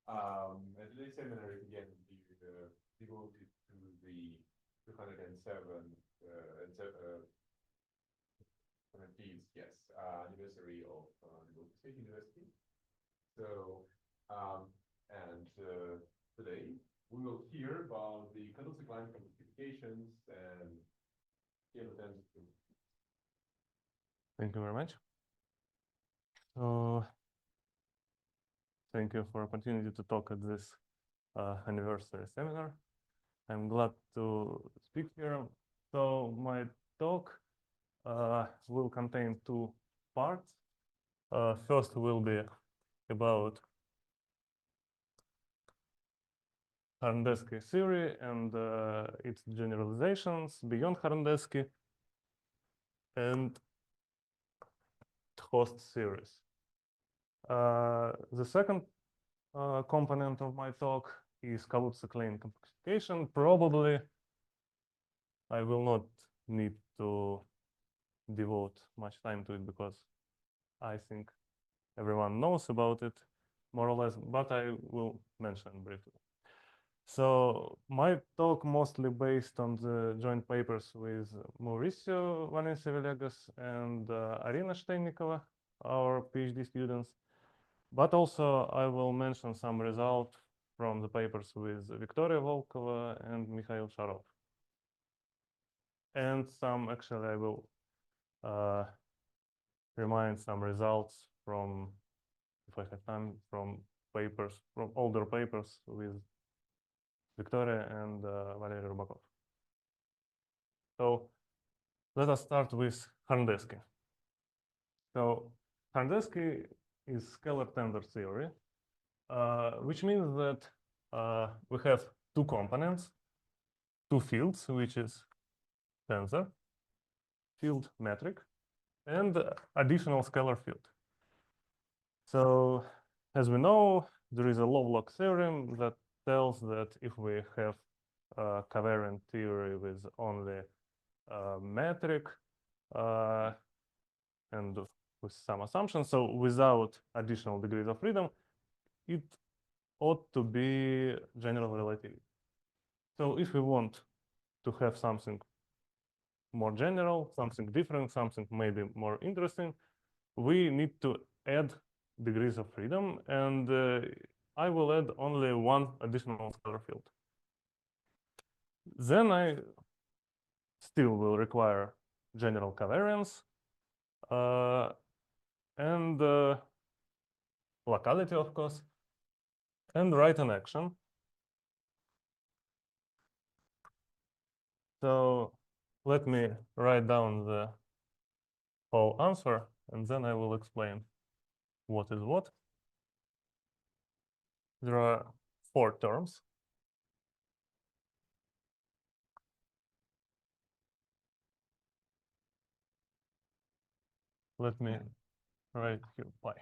And today's seminar is again devoted to the 207th anniversary of the State University. So, today we will hear about the Kaluza-Klein compactifications and scalar-tensor. Thank you very much. So, thank you for the opportunity to talk at this anniversary seminar. I'm glad to speak here. So my talk will contain two parts. First will be about Horndeski theory and its generalizations beyond Horndeski and host series. The second component of my talk is Kaluza-Klein compactification. Probably I will not need to devote much time to it because I think everyone knows about it more or less, but I will mention briefly. So my talk mostly based on the joint papers with Mauricio Valencia-Villegas and Arina Steinnikova, our PhD students. But also I will mention some results from the papers with Victoria Volkova and Mikhail Sharov. And actually I will remind some results from, if I have time, from older papers with Victoria and Valery Rubakov. So let us start with Horndeski. So Horndeski is scalar-tensor theory, which means that we have two components, two fields, which is tensor, field metric, and additional scalar field. So as we know, there is a Lovelock theorem that tells that if we have a covariant theory with only metric and with some assumptions, so without additional degrees of freedom, it ought to be general relativity. So if we want to have something more general, something different, something maybe more interesting, we need to add degrees of freedom, and I will add only one additional scalar field. Then I still will require general covariance and locality, of course, and write an action. So let me write down the whole answer, and then I will explain what is what. There are 4 terms. Let me write here pi.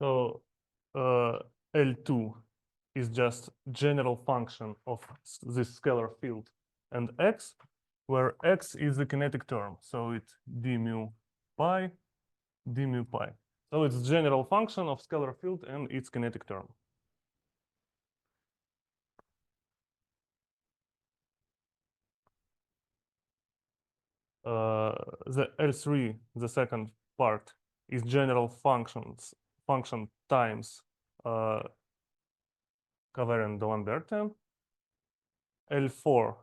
So L2 is just general function of this scalar field and x, where x is the kinetic term. So it's d mu pi, d mu pi. So it's general function of scalar field and its kinetic term. The L3, the second part, is general function times covariant d'Alembertian. L4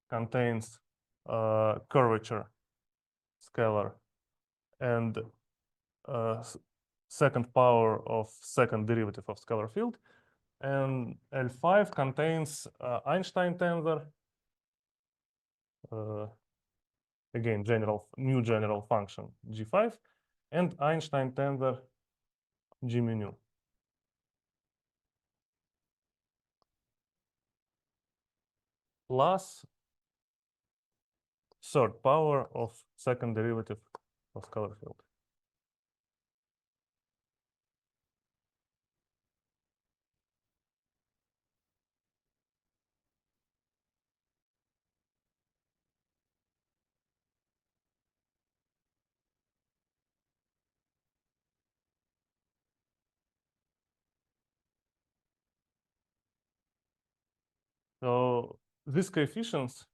contains curvature scalar and second power of second derivative of scalar field. And L5 contains Einstein tensor, again, new general function G5, and Einstein tensor G mu nu. plus third power of second derivative of scalar field. So these coefficients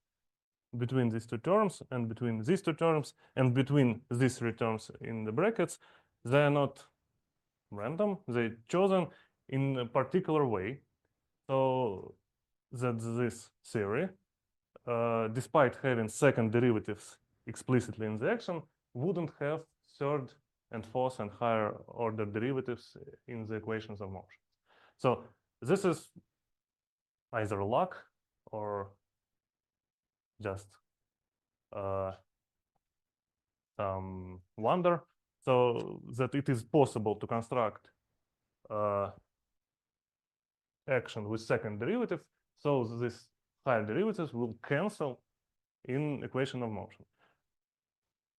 between these two terms and between these two terms and between these three terms in the brackets, they are not random. They're chosen in a particular way. So that this theory, despite having second derivatives explicitly in the action, wouldn't have third and fourth and higher order derivatives in the equations of motion. So this is either luck or just some wonder, so that it is possible to construct action with second derivative, so this higher derivatives will cancel in equation of motion.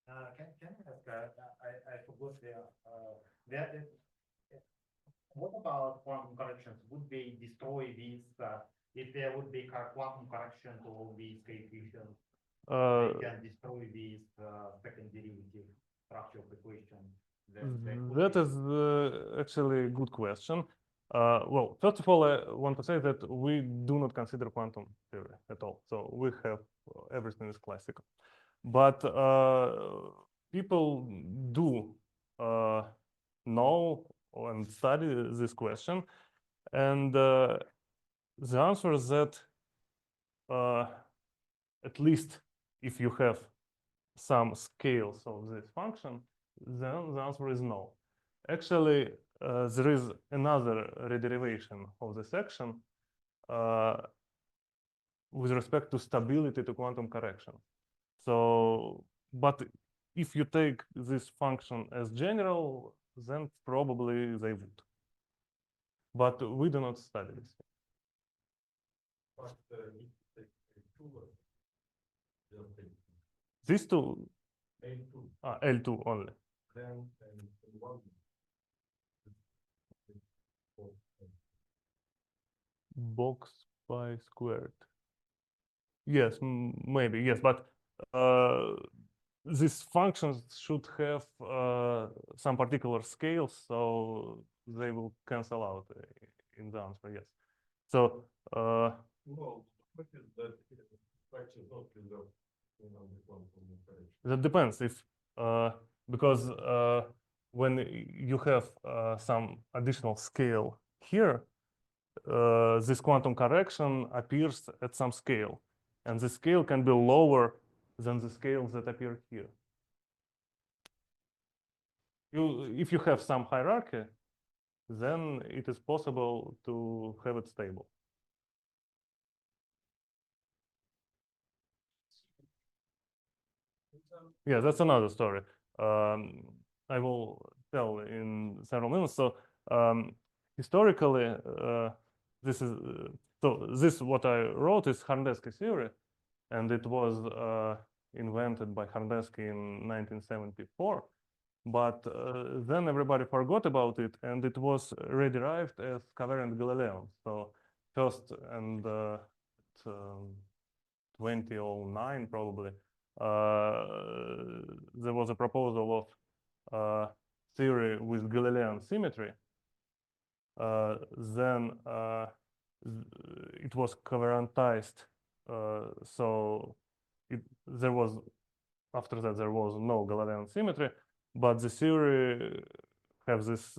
Can I ask? I forgot what about quantum corrections? Would they destroy these if there would be quantum correction to all these coefficients? They can destroy these second derivative structure of the equation. That is actually a good question. Well, first of all, I want to say that we do not consider quantum theory at all. So we have everything is classical. But people do know and study this question. And the answer is that at least if you have some scales of this function, then the answer is no. Actually, there is another rederivation of this action with respect to stability to quantum correction. So, but if you take this function as general, then probably they would. But we do not study this. But These two, L2. L2 only. Then one. Box pi squared. Yes, maybe, yes, but these functions should have some particular scales, so they will cancel out in the answer, yes. So, well, what is that structure not preserved in the quantum operation? that depends if, because when you have some additional scale here, this quantum correction appears at some scale, and the scale can be lower than the scales that appear here. If you have some hierarchy, then it is possible to have it stable. Yeah, that's another story. I will tell in several minutes. So historically, this is this what I wrote is Horndeski theory, and it was invented by Horndeski in 1974. But then everybody forgot about it, and it was rederived as covariant Galileons. So first and 2009 probably, there was a proposal of theory with Galilean symmetry. Then it was covariantized. So there was, after that, there was no Galilean symmetry, but the theory has this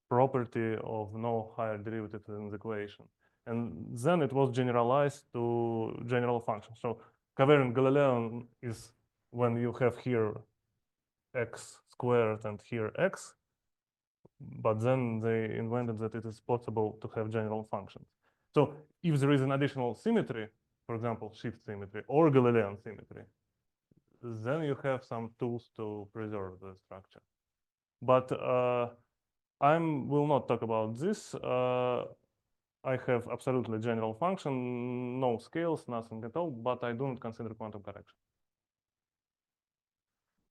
property of no higher derivative in the equation. And then it was generalized to general functions. So covariant Galilean is when you have here x squared and here x, but then they invented that it is possible to have general functions. So if there is an additional symmetry, for example, shift symmetry or Galilean symmetry, then you have some tools to preserve the structure. But I will not talk about this. I have absolutely general function, no scales, nothing at all, but I do not consider quantum correction.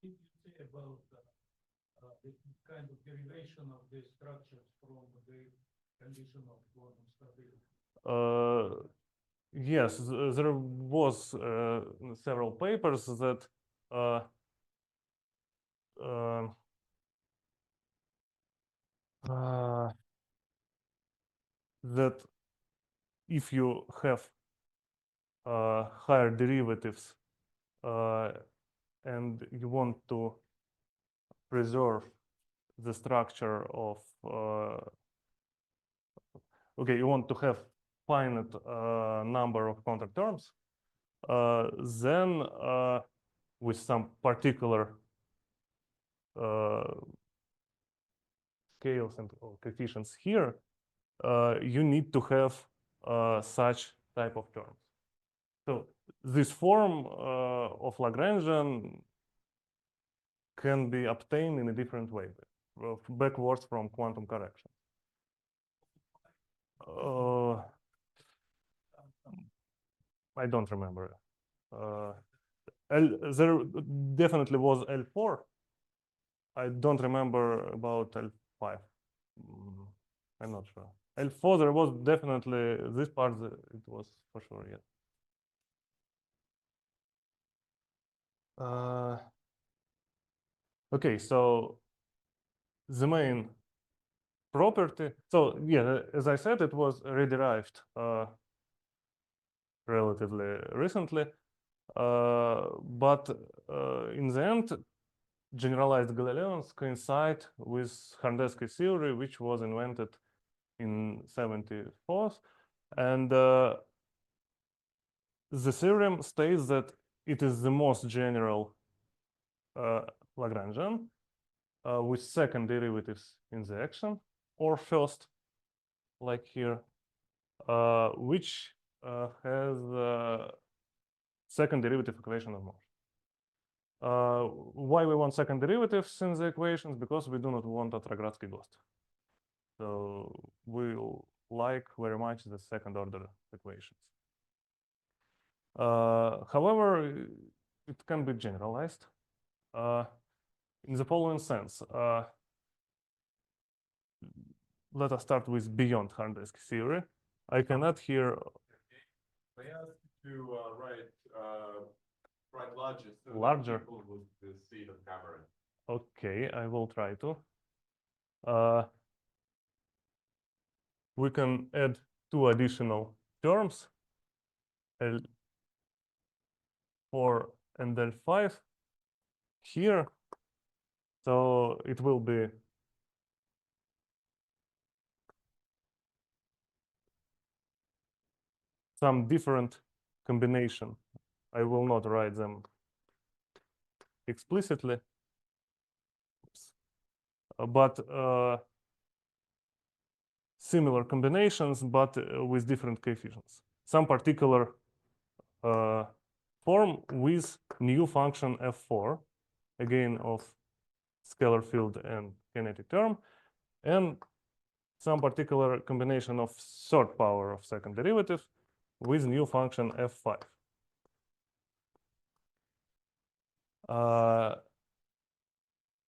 Did you say about the kind of derivation of the structures from the condition of quantum stability? Yes, there was several papers that that if you have higher derivatives and you want to preserve the structure of okay, you want to have finite number of contract terms, then with some particular scales and coefficients here, you need to have such type of terms. So this form of Lagrangian can be obtained in a different way, backwards from quantum correction. I don't remember. There definitely was L4. I don't remember about L5. I'm not sure. L4, there was definitely this part, it was for sure, yes. Okay, so the main property, so yeah, as I said, it was rederived relatively recently, but in the end, generalized Galileons coincide with Horndeski theory, which was invented in 1974, and the theorem states that it is the most general Lagrangian with second derivatives in the action, or first, like here, which has second derivative equation of motion. Why we want second derivatives in the equations? Because we do not want a Tragradsky ghost. So we like very much the second order equations. However, it can be generalized in the following sense. Let us start with beyond Horndeski theory. I can add here. May I ask you to write larger, so larger people would see the camera. Okay, I will try to. We can add two additional terms, L4 and L5 here. So it will be some different combination. I will not write them explicitly, but similar combinations, but with different coefficients. Some particular form with new function f4, again of scalar field and kinetic term, and some particular combination of third power of second derivative with new function f5.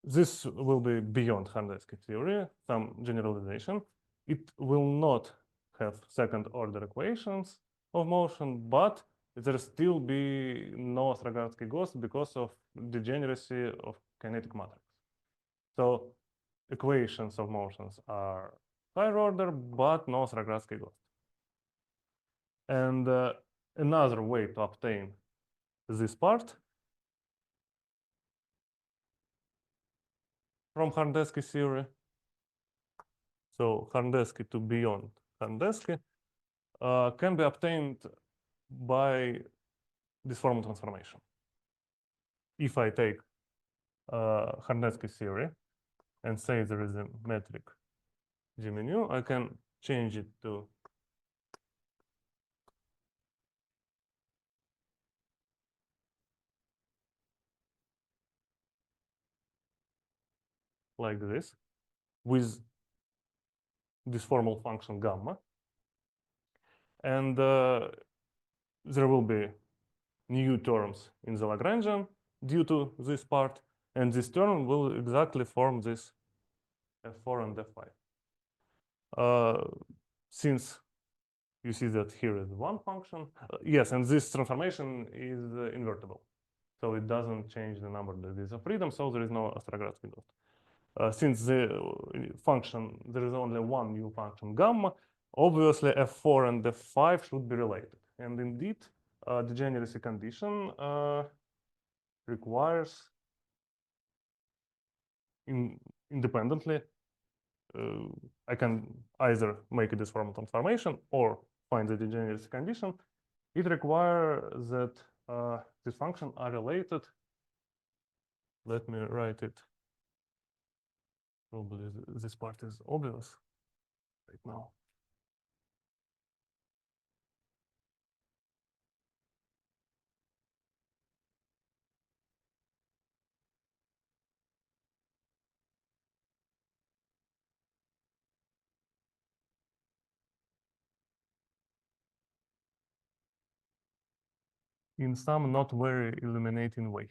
This will be beyond Horndeski theory, some generalization. It will not have second order equations of motion, but there still be no Tragradsky ghost because of degeneracy of kinetic matrix. So equations of motions are higher order, but no Tragradsky ghost. And another way to obtain this part from Horndeski theory, so Horndeski to beyond Horndeski, can be obtained by this formal transformation. If I take Horndeski theory and say there is a metric G mu, I can change it to like this with this formal function gamma. and there will be new terms in the Lagrangian due to this part, and this term will exactly form this f4 and f5. Since you see that here is one function, yes, and this transformation is invertible, so it doesn't change the number degrees of freedom, so there is no Ostrogradsky dot. Since the function, there is only one new function gamma, obviously f4 and f5 should be related. And indeed, the degeneracy condition requires independently, I can either make this formal transformation or find the degeneracy condition. It requires that these functions are related. Let me write it. Probably this part is obvious right now. In some not very illuminating way.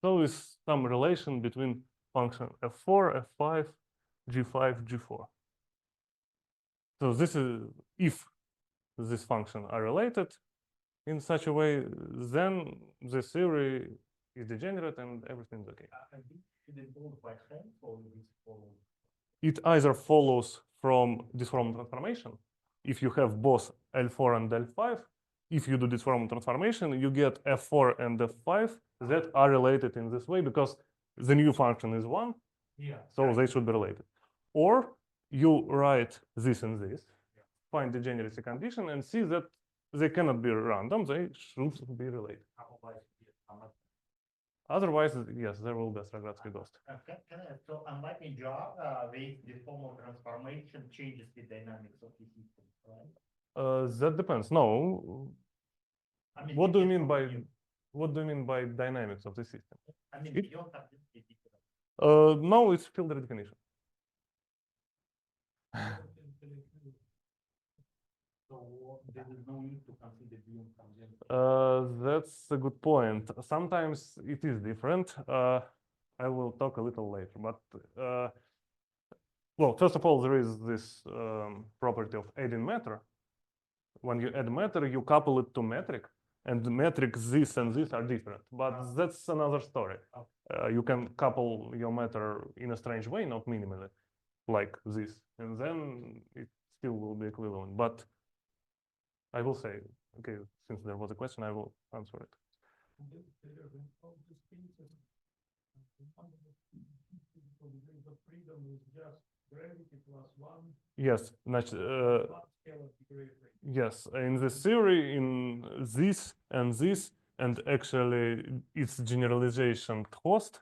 So is some relation between function f4, f5, g5, g4. So this is, if these functions are related in such a way, then the theory is degenerate and everything's okay. It either follows from this formal transformation. If you have both L4 and L5, if you do this formal transformation, you get f4 and f5 that are related in this way because the new function is one, so they should be related. Or you write this and this, find the degeneracy condition, and see that they cannot be random, they should be related. Otherwise, yes, there will be a Ostrogradsky ghost. So unlike in Java, this formal transformation changes the dynamics of the system, right? That depends. No. I mean, what do you mean by dynamics of the system? I mean, you don't have this no, it's field recognition. So there is no need to consider Bjorn conjunction. That's a good point. Sometimes it is different. I will talk a little later, but well, first of all, there is this property of adding matter. When you add matter, you couple it to metric, and the metric this and this are different. But that's another story. You can couple your matter in a strange way, not minimally, like this, and then it still will be equivalent. But I will say, okay, since there was a question, I will answer it. Yes, yes, in this theory, in this, and actually its generalization host,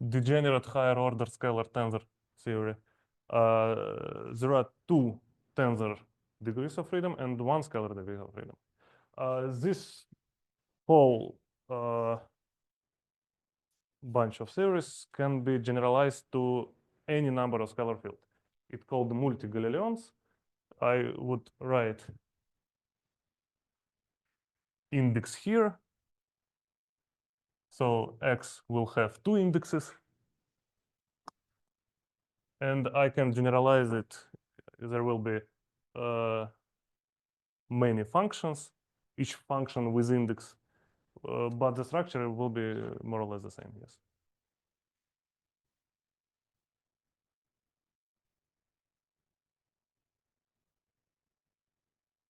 degenerate higher order scalar tensor theory, there are two tensor degrees of freedom and one scalar degree of freedom. This whole bunch of theories can be generalized to any number of scalar field. It's called multi-Galileons. I would write index here. So X will have two indexes. And I can generalize it. There will be many functions, each function with index, but the structure will be more or less the same, yes.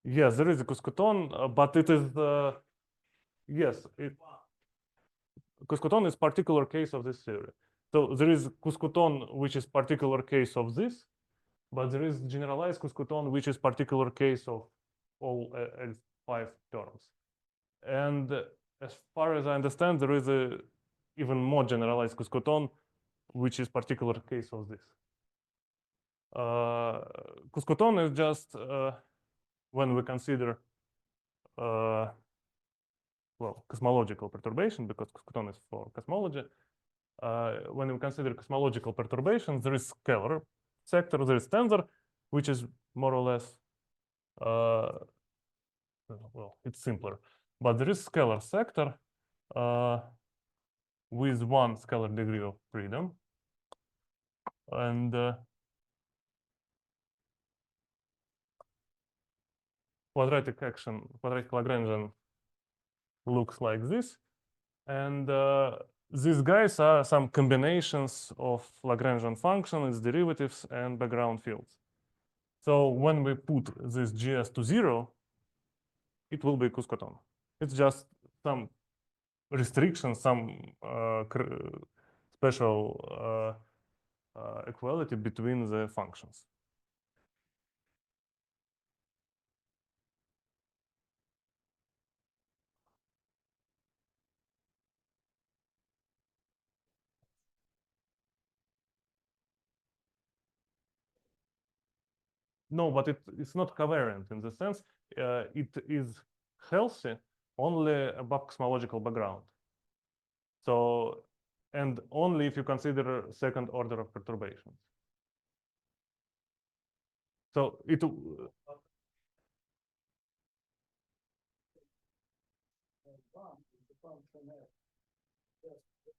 Yes, there is a Kuskoton, but it is, yes, Kuskoton is particular case of this theory. So there is Kuskoton, which is particular case of this, but there is generalized Kuskoton, which is particular case of all L5 terms. And as far as I understand, there is a even more generalized Kuskoton, which is particular case of this. Kuskoton is just when we consider well, cosmological perturbation, because Kuskoton is for cosmology. When we consider cosmological perturbations, there is scalar sector, there is tensor, which is more or less well, it's simpler, but there is scalar sector with one scalar degree of freedom, and quadratic Lagrangian looks like this, and these guys are some combinations of Lagrangian functions, its derivatives, and background fields. So when we put this GS to 0, it will be Kuskoton. It's just some restriction, some special equality between the functions. No, but it's not covariant in the sense it is healthy only above cosmological background. So, and only if you consider second order of perturbations. So it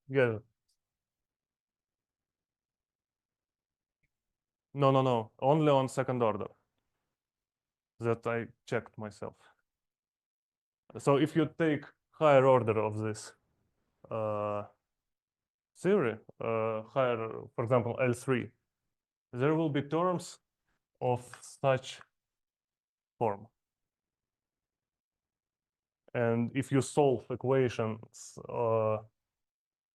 yeah. No. Only on second order. That I checked myself. So if you take higher order of this theory, higher, for example, L3, there will be terms of such form. And if you solve equations in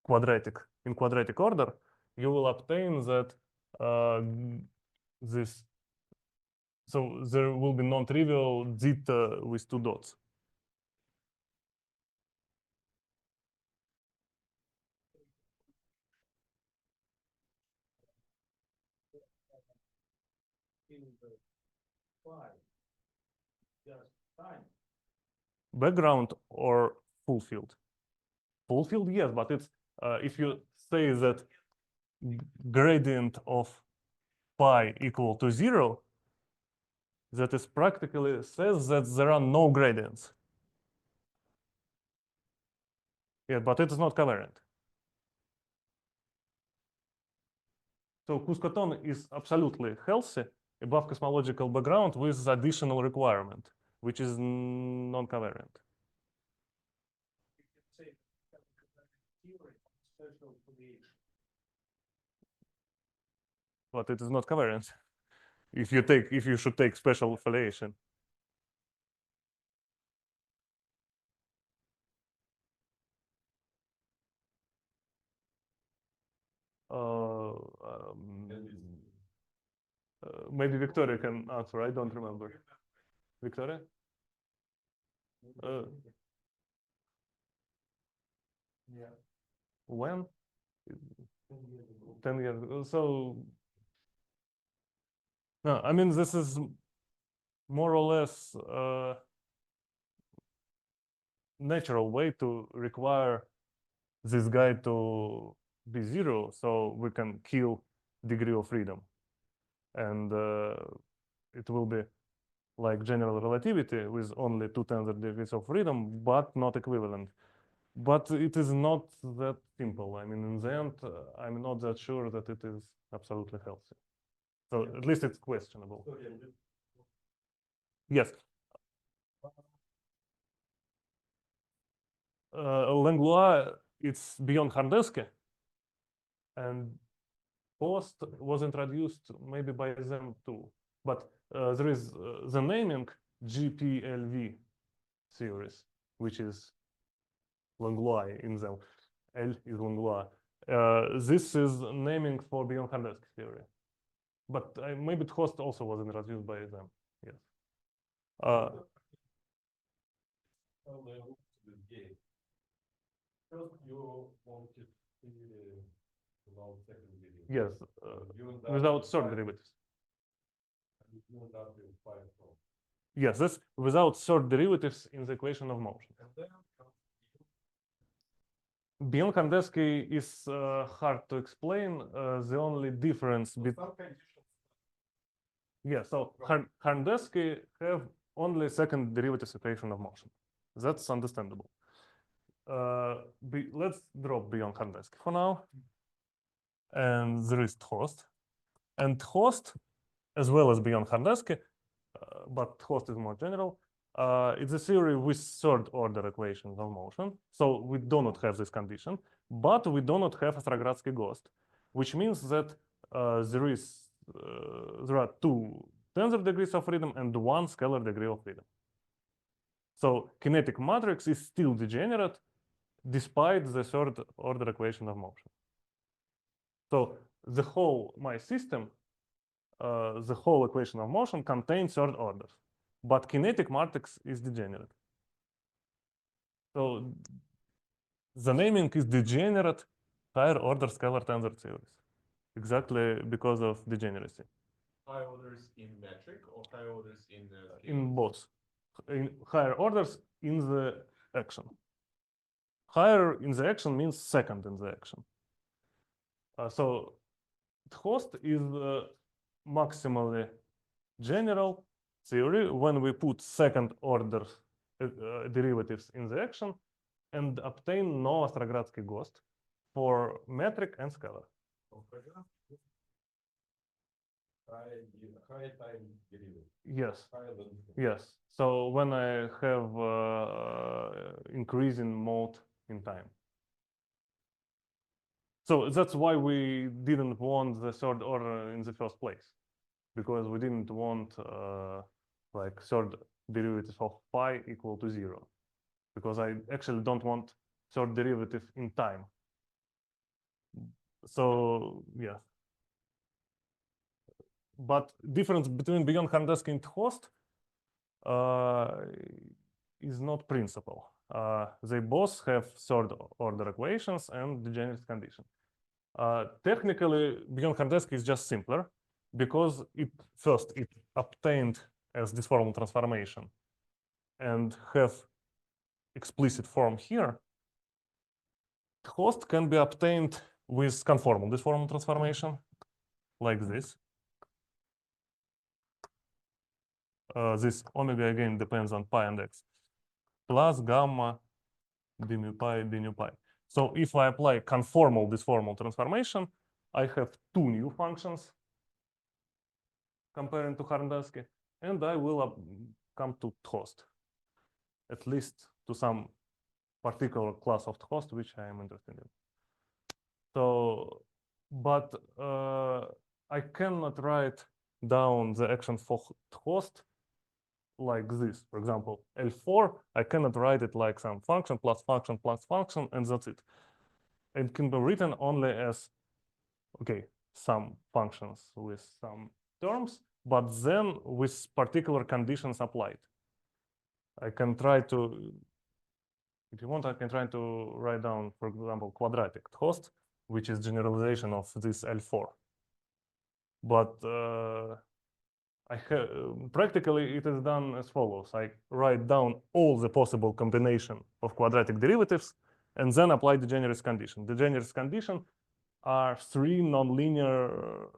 quadratic order, you will obtain that this. So there will be non-trivial zeta with two dots. Background or full field? Full field, yes, but it's if you say that gradient of pi equal to 0, that is practically says that there are no gradients. Yeah, but it is not covariant. So Kuskoton is absolutely healthy above cosmological background with additional requirement, which is non-covariant. But it is not covariant. If you should take special affiliation. Maybe Victoria can answer. I don't remember. Victoria? Yeah. When? 10 years ago. So, no, I mean, this is more or less natural way to require this guy to be 0, so we can kill degree of freedom. And it will be like general relativity with only 2 tensor degrees of freedom, but not equivalent. But it is not that simple. I mean, in the end, I'm not that sure that it is absolutely healthy. So at least it's questionable. Yes. Langlois, it's beyond Horndeski, and post was introduced maybe by them too. But there is the naming GPLV series, which is Langlois in them. L is Langlois. This is naming for beyond Horndeski theory. But maybe Host also was introduced by them. Yes. First, you want to see about second derivative. Yes, without third derivatives. Yes, that's without third derivatives in the equation of motion. Beyond Horndeski is hard to explain. The only difference between so Horndeski have only second derivatives equation of motion. That's understandable. Let's drop beyond Horndeski for now. And there is Host. And Host, as well as beyond Horndeski, but Host is more general. It's a theory with third order equations of motion. So we do not have this condition, but we do not have Ostrogradsky ghost, which means that there are two tensor degrees of freedom and one scalar degree of freedom. So kinetic matrix is still degenerate despite the third order equation of motion. So the whole my system, the whole equation of motion contains third orders, but kinetic matrix is degenerate. So the naming is degenerate higher order scalar tensor theories, exactly because of degeneracy. High orders in metric or high orders in in both, in higher orders in the action. Higher in the action means second in the action. So Host is maximally general theory when we put second order derivatives in the action and obtain no Ostrogradsky ghost for metric and scalar. High time derivative. Yes. Higher than Yes. So when I have increasing mode in time. So that's why we didn't want the third order in the first place, because we didn't want like third derivative of phi equal to 0, because I actually don't want third derivative in time. So yeah. But difference between beyond Horndeski and Host is not principal. They both have third order equations and degenerate condition. Technically, beyond Horndeski is just simpler because it obtained as this formal transformation and have explicit form here. Host can be obtained with conformal this formal transformation like this. This omega again depends on pi and x plus gamma d mu pi d nu pi. So if I apply conformal this formal transformation, I have two new functions comparing to Horndeski, and I will come to Host, at least to some particular class of Host which I am interested in. So, but I cannot write down the action for Host like this. For example, L4, I cannot write it like some function plus function plus function, and that's it. It can be written only as, okay, some functions with some terms, but then with particular conditions applied. I can try to, if you want, I can try to write down, for example, quadratic Host, which is generalization of this L4. But practically it is done as follows. I write down all the possible combination of quadratic derivatives and then apply the degenerate condition. The degenerate condition are three nonlinear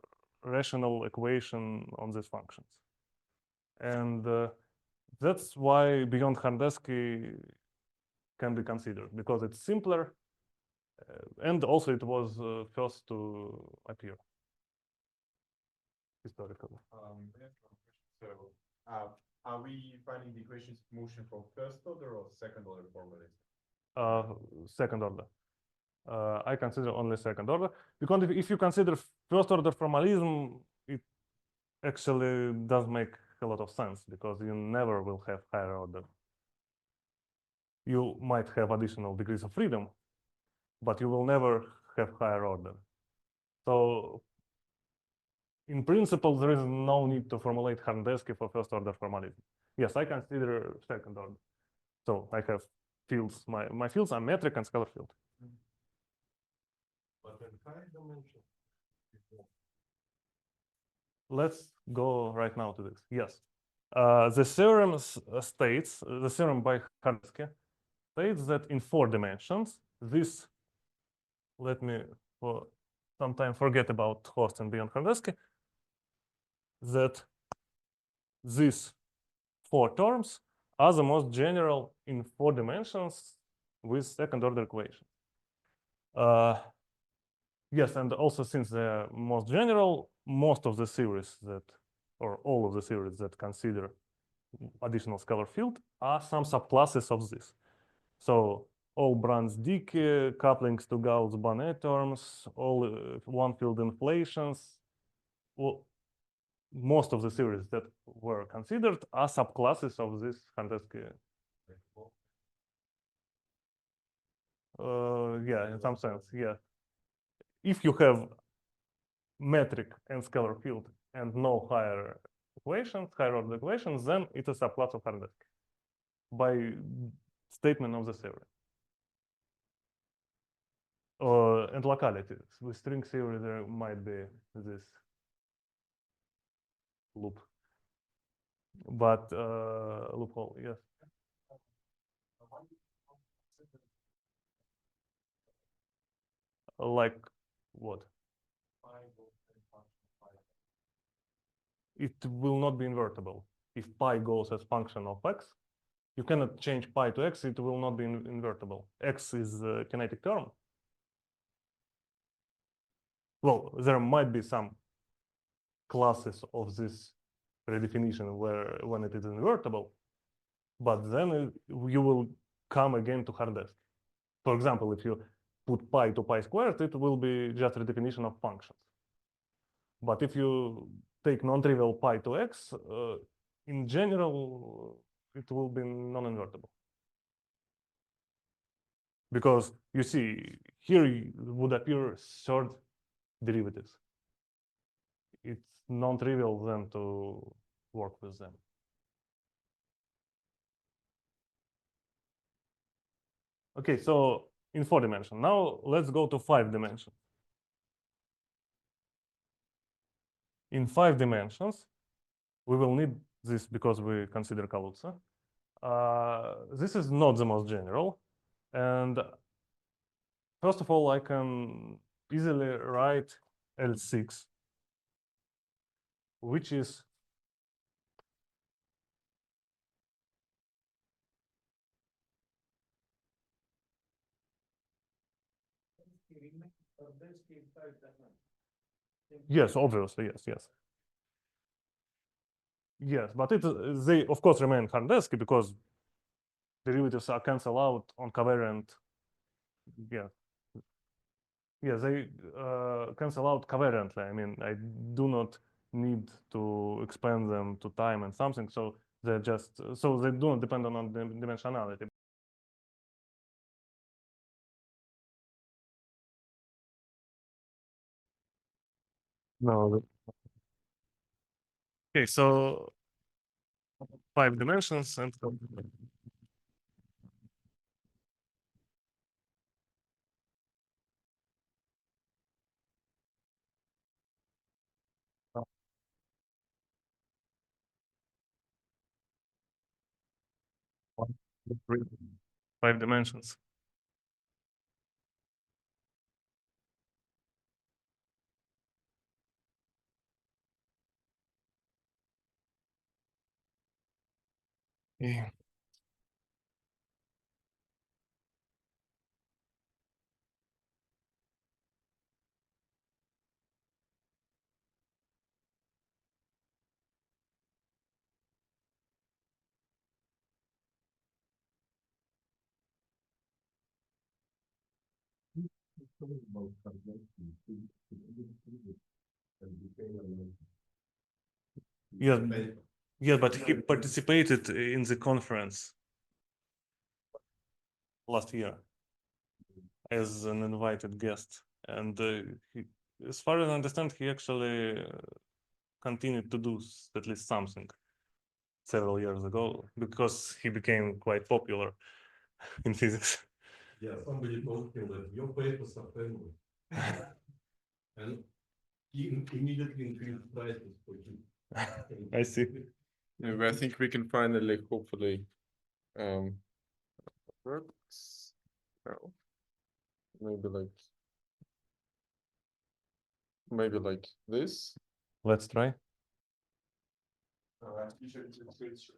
rational equations on these functions. And that's why beyond Horndeski can be considered, because it's simpler and also it was first to appear historically. So, are we finding the equations of motion from first order or second order formalism? Second order. I consider only second order, because if you consider first order formalism, it actually does make a lot of sense, because you never will have higher order. You might have additional degrees of freedom, but you will never have higher order. So in principle, there is no need to formulate Horndeski for first order formalism. Yes, I consider second order. So I have fields. My fields are metric and scalar field. But in high dimension, Let's go right now to this. Yes. The theorem states, the theorem by Horndeski states that in 4 dimensions, this, let me for some time forget about Horst and beyond Horndeski, that these 4 terms are the most general in 4 dimensions with second order equation. Yes, and also since they're most general, most of the theories that, or all of the theories that consider additional scalar field are some subclasses of this. So all Brans-Dicke, couplings to Gauss-Bonnet terms, all one-field inflations, well, most of the theories that were considered are subclasses of this Horndeski. Yeah, in some sense, yeah. If you have metric and scalar field and no higher equations, higher order equations, then it's a subclass of Horndeski by statement of the theory. And locality. With string theory, there might be this loop, but loophole, yes. Like what? It will not be invertible. If pi goes as function of x, you cannot change pi to x, it will not be invertible. X is a kinetic term. Well, there might be some classes of this redefinition where when it is invertible, but then you will come again to Horndeski. For example, if you put pi to pi squared, it will be just redefinition of functions. But if you take non-trivial pi to x, in general, it will be non-invertible. Because you see, here would appear third derivatives. It's non-trivial then to work with them. Okay, so in 4 dimension. Now let's go to 5 dimension. In 5 dimensions, we will need this because we consider Kaluza. This is not the most general. And first of all, I can easily write L6, which is yes, obviously, yes. Yes, but they of course remain Horndeski because derivatives are cancelled out on covariant. Yeah. Yeah, they cancel out covariantly. I mean, I do not need to expand them to time and something. So they're just, so they do not depend on the dimensionality. No. Okay, so 5 dimensions and five dimensions. Yeah. Yeah, yeah, but he participated in the conference last year as an invited guest, and he, as far as I understand, he actually continued to do at least something several years ago because he became quite popular in physics. Yeah, somebody told him that your papers are famous. And he immediately increased prices for him. I see. Yeah, but I think we can finally, hopefully, works. No. Maybe like this. Let's try. You should switch.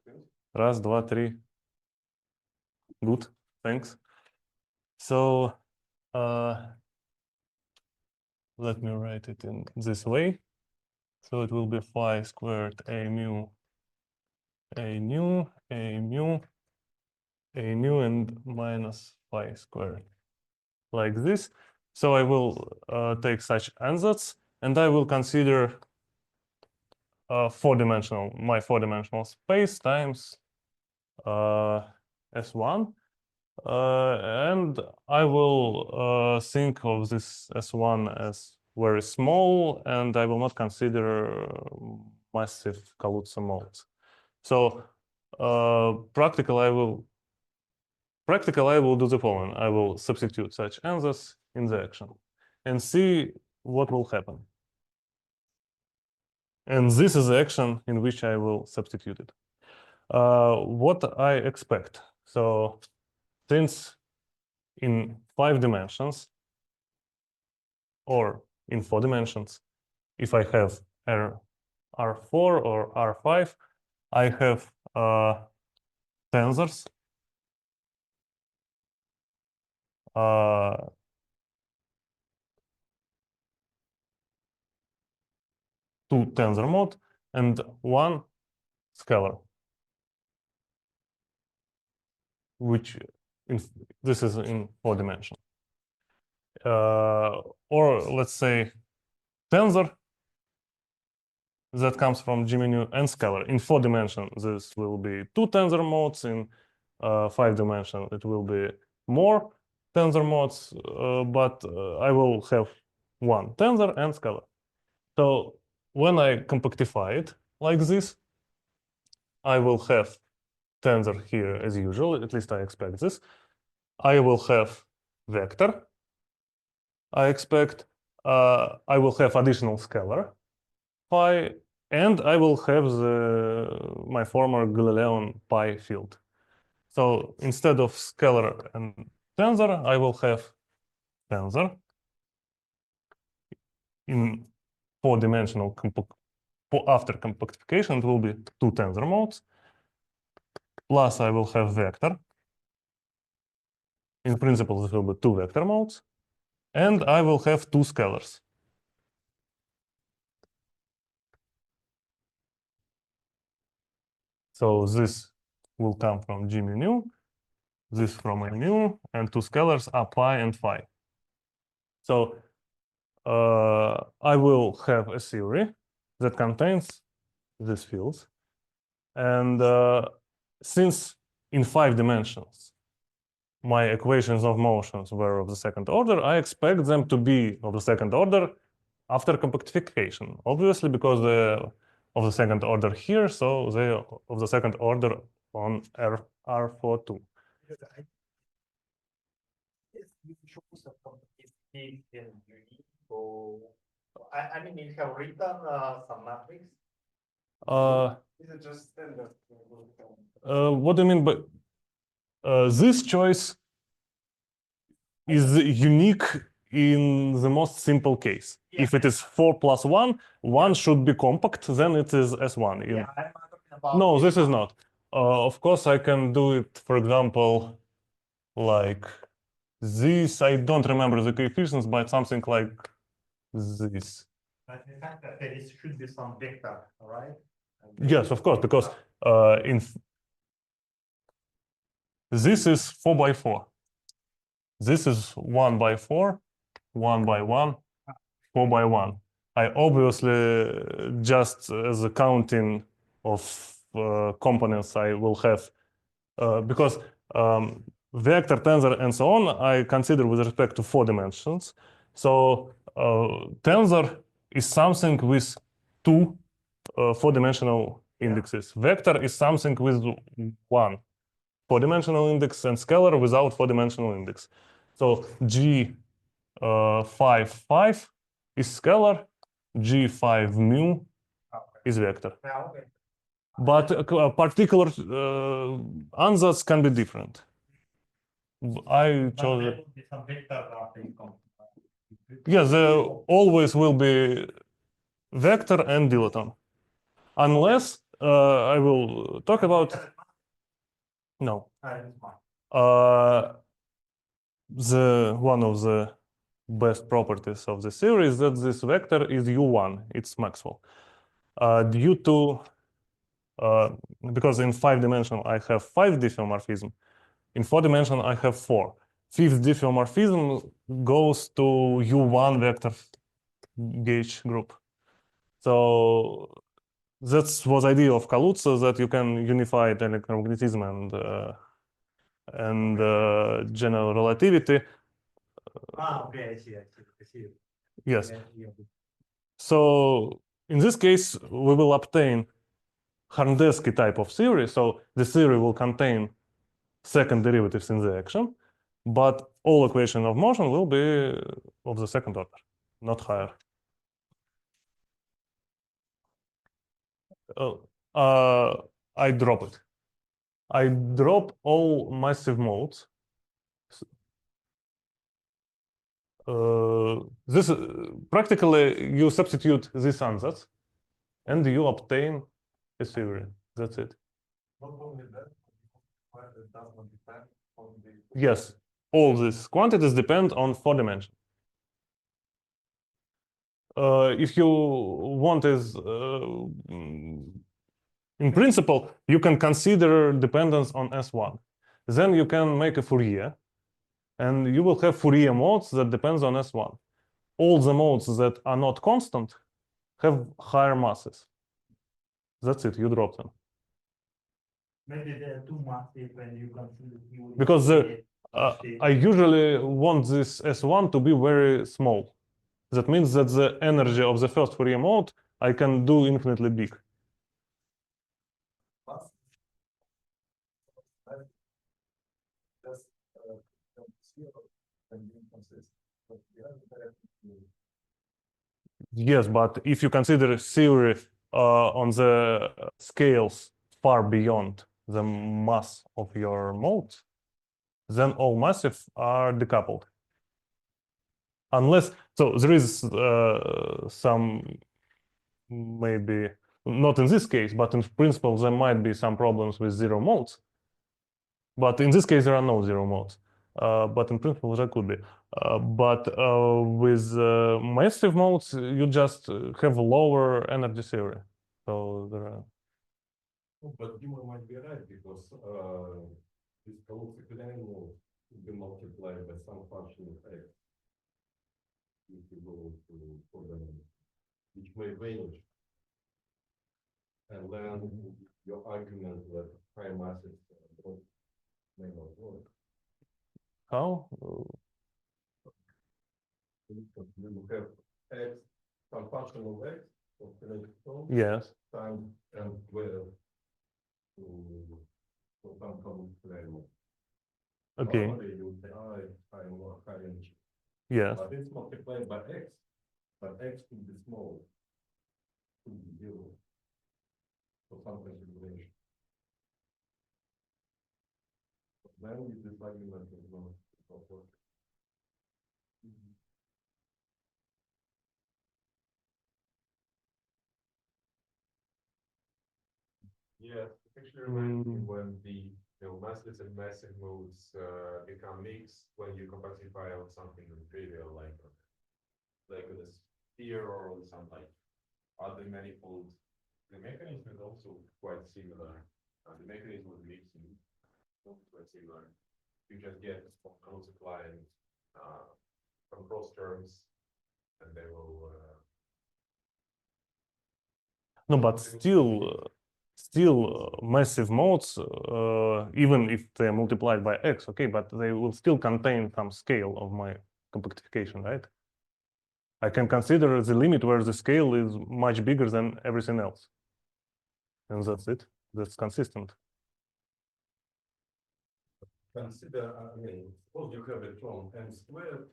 Раз, два, три. Good, thanks. So, let me write it in this way. So it will be phi squared a nu, and minus phi squared, like this. So I will take such ansatz, and I will consider my four-dimensional space times S1. And I will think of this S1 as very small, and I will not consider massive Kaluza modes. So practically I will do the following. I will substitute such answers in the action and see what will happen. And this is the action in which I will substitute it. What I expect. So since in 5 dimensions or in 4 dimensions, if I have R4 or R5, I have tensors two tensor mode and one scalar, which this is in 4 dimension. Or let's say tensor that comes from G menu and scalar. In 4 dimension, this will be 2 tensor modes. In 5 dimension, it will be more tensor modes, but I will have one tensor and scalar. So when I compactify it like this, I will have tensor here as usual, at least I expect this. I will have vector. I expect I will have additional scalar phi, and I will have my former Galileon pi field. So instead of scalar and tensor, I will have tensor in 4-dimensional after compactification. It will be 2 tensor modes. Plus I will have vector. In principle, this will be 2 vector modes. And I will have 2 scalars. So this will come from G mu, this from a mu, and 2 scalars are pi and phi. So I will have a theory that contains these fields. And since in 5 dimensions, my equations of motions were of the second order, I expect them to be of the second order after compactification, obviously, because they're of the second order here, so they are of the second order on R42. I mean, you have written some matrix. Is it just standard? What do you mean by this choice is unique in the most simple case. Yeah. If it is 4 plus 1, 1 should be compact, then it is S1. Yeah, I'm not talking about No, this is not. Of course, I can do it, for example, like this. I don't remember the coefficients, but something like this. But the fact that there should be some vector, right? Yes, of course, because this is 4 by 4. This is 1 by 4, 1 by 1, 4 by 1. I obviously, just as a counting of components, I will have, because vector, tensor, and so on, I consider with respect to 4 dimensions. So tensor is something with 2 4-dimensional indexes. Vector is something with 1 4-dimensional index, and scalar without 4-dimensional index. So G5 5 is scalar, G5 mu is vector. Yeah, okay. But particular ansatz can be different. I But chose there it. will be some vectors after you come. Yes, there always will be vector and dilaton. Unless I will talk about no. The one of the best properties of the theory is that this vector is U1, it's Maxwell. Due to because in 5-dimensional I have 5 diffeomorphism, in 4-dimensional I have 4. 5th diffeomorphism goes to U1 vector gauge group. So that's was idea of Kaluza, that you can unify electromagnetism and general relativity. Okay, I see. Yes. Yeah. So in this case, we will obtain Horndeski type of theory. So the theory will contain second derivatives in the action, but all equation of motion will be of the second order, not higher. I drop it. I drop all massive modes. This practically you substitute this ansatz, and you obtain a theory. That's it. Not only that, but it does not depend on the. Yes, all these quantities depend on 4 dimensions. If you want is in principle, you can consider dependence on S1. Then you can make a Fourier, and you will have Fourier modes that depends on S1. All the modes that are not constant have higher masses. That's it, you drop them. Maybe there are too massive when you consider you. Because I usually want this S1 to be very small. That means that the energy of the first Fourier mode I can do infinitely big. Yes, but if you consider theory on the scales far beyond the mass of your modes, then all massive are decoupled. Unless, so there is some, maybe, not in this case, but in principle, there might be some problems with zero modes. But in this case, there are no zero modes. But in principle, there could be. But with massive modes, you just have lower energy theory. So there are. But you might be right, because this Kaluza-Klein mode will be multiplied by some function of x. If you go to 4 dimensions, which may vanish. And then your argument that high masses may not work. How? You have x, some function of x, of electron, Yes. times m squared to some Kaluza-Klein mode. Okay. Normally you say, high energy. Yes. But it's multiplied by x, but x could be small, could be 0, for some configuration. Then with this argument is not work. Yes, actually reminds me when the massless and massive modes become mixed when you compactify on something trivial like on a sphere or on some like other manifold. The mechanism is also quite similar. The mechanism of mixing is also quite similar. You just get Kaluza-Klein from cross terms, and they will. No, but still massive modes, even if they're multiplied by x, okay, but they will still contain some scale of my compactification, right? I can consider the limit where the scale is much bigger than everything else. And that's it. That's consistent. Consider, I mean, suppose you have it from m squared,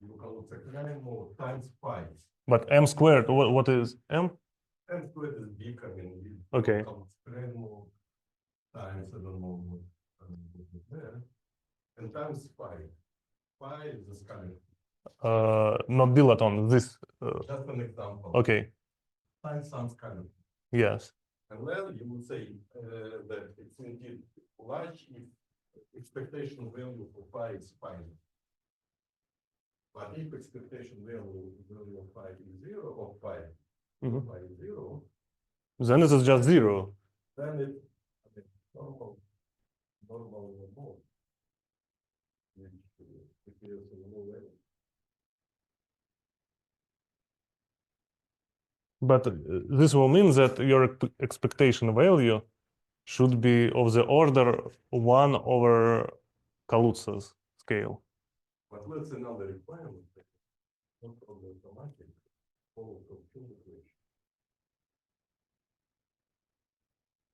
you Kaluza-Klein mode times pi. But m squared, what is m? And squared is big, I mean. Okay. Square more times, I don't know, there. And times phi. Phi is the scalar. Not dilaton, this. Just an example. Okay, Times some scalar. yes. And then you would say that it's indeed large if expectation value for phi is finite. But if expectation value of phi is 0 or phi, Mhm. phi is 0, Then this is just 0. then it normal mode. Which appears in low level. But this will mean that your expectation value should be of the order 1 over Kaluza's scale. But let's another requirement. Not only automatic, follow from field equation.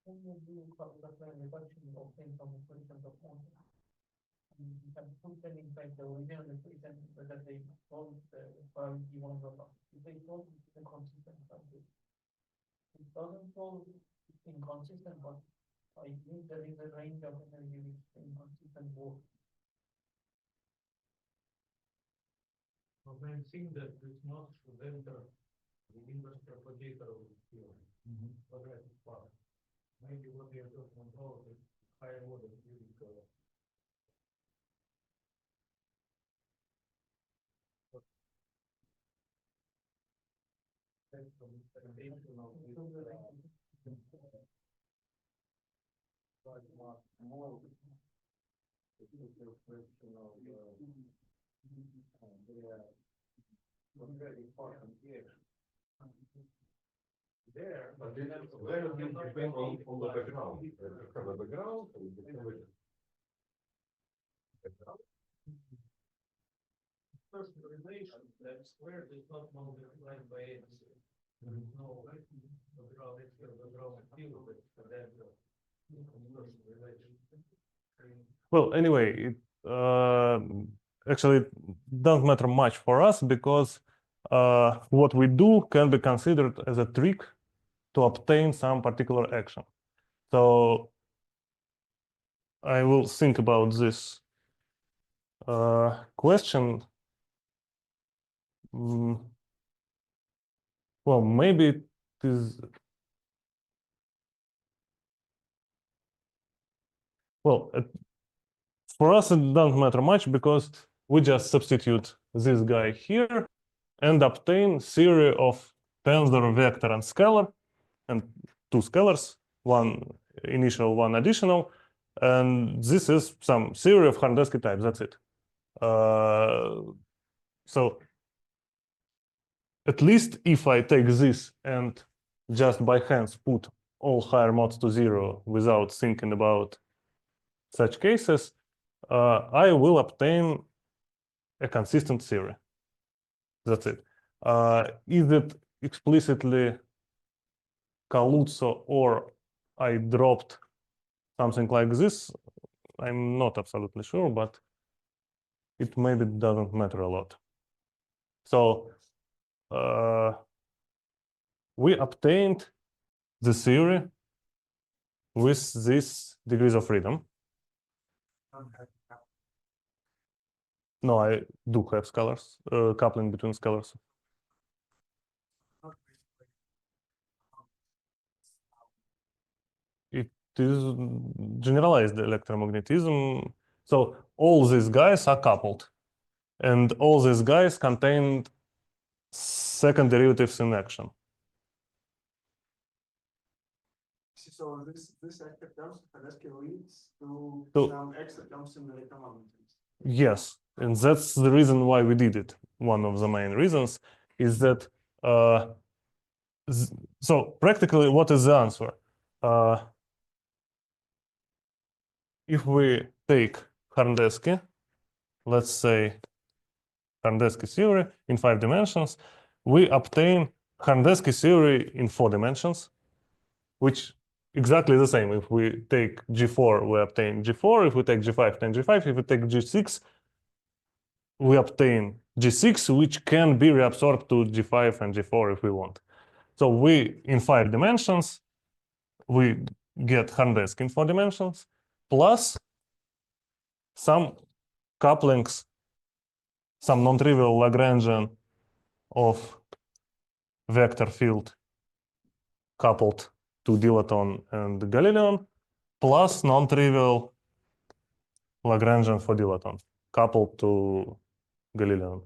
It doesn't fall inconsistent, but I think there is a range of energy which inconsistent both. I think that this not should enter the inverse propagator of the field. Quadratic part. Maybe what we are talking about is higher order cubic. There, but then where it will depend on the background. If you have a background, it will depend on background. First relation that square is not multiplied by anything. There is no background extra background field that first relation. Well, anyway, it actually doesn't matter much for us because what we do can be considered as a trick to obtain some particular action. So I will think about this question. Well, maybe it is. Well, for us, it doesn't matter much because we just substitute this guy here and obtain theory of tensor, vector, and scalar, and two scalars, one initial, one additional, and this is some theory of Horndeski type. That's it. So at least if I take this and just by hands put all higher mods to 0 without thinking about such cases, I will obtain a consistent theory. That's it. Is it explicitly Kaluza or I dropped something like this? I'm not absolutely sure, but it maybe doesn't matter a lot. So we obtained the theory with these degrees of freedom. No, I do have scalars, coupling between scalars. It is generalized electromagnetism. So all these guys are coupled, and all these guys contain second derivatives in action. So this active terms Horndeski leads to So- some extra terms in the electromagnetism. Yes, and that's the reason why we did it. One of the main reasons is that so practically, what is the answer? If we take Horndeski, let's say Horndeski theory in 5 dimensions, we obtain Horndeski theory in 4 dimensions, which exactly the same. If we take G4, we obtain G4. If we take G5, then G5. If we take G6, we obtain G6, which can be reabsorbed to G5 and G4 if we want. So we, in 5 dimensions, we get Horndeski in 4 dimensions, plus some couplings, some non-trivial Lagrangian of vector field coupled to dilaton and Galileon, plus non-trivial Lagrangian for dilaton coupled to Galileon.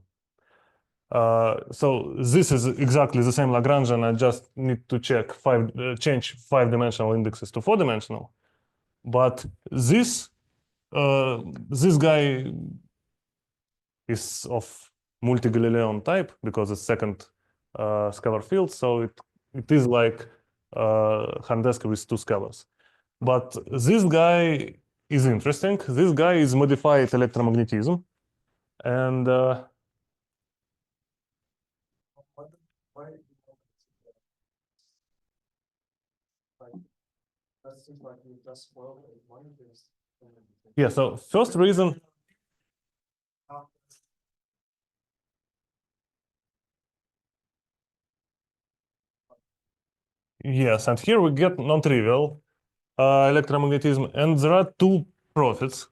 So this is exactly the same Lagrangian. I just need to check change 5-dimensional indexes to 4-dimensional. But this guy is of multi-Galileon type because it's second scalar field. So it is like Horndeski with 2 scalars. But this guy is interesting. This guy is modified electromagnetism, and Why? Like, that seems like we just spoiled one of these. yeah. So first reason. Yes, and here we get non-trivial electromagnetism, and there are 2 profits.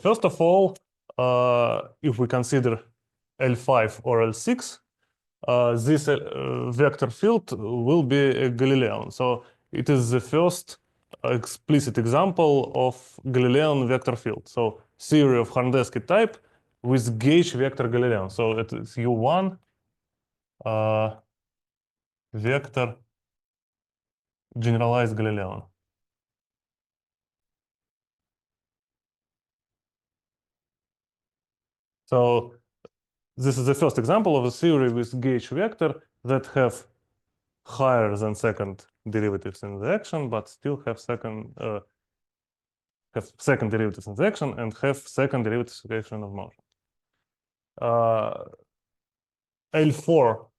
First of all, if we consider L5 or L6, this vector field will be a Galilean. So it is the first explicit example of Galilean vector field. So theory of Horndeski type with gauge vector Galilean. So it is U1 vector generalized Galilean. So this is the first example of a theory with gauge vector that have higher than second derivatives in the action, but still have second derivatives in the action and have second derivatives in the action of motion. L4.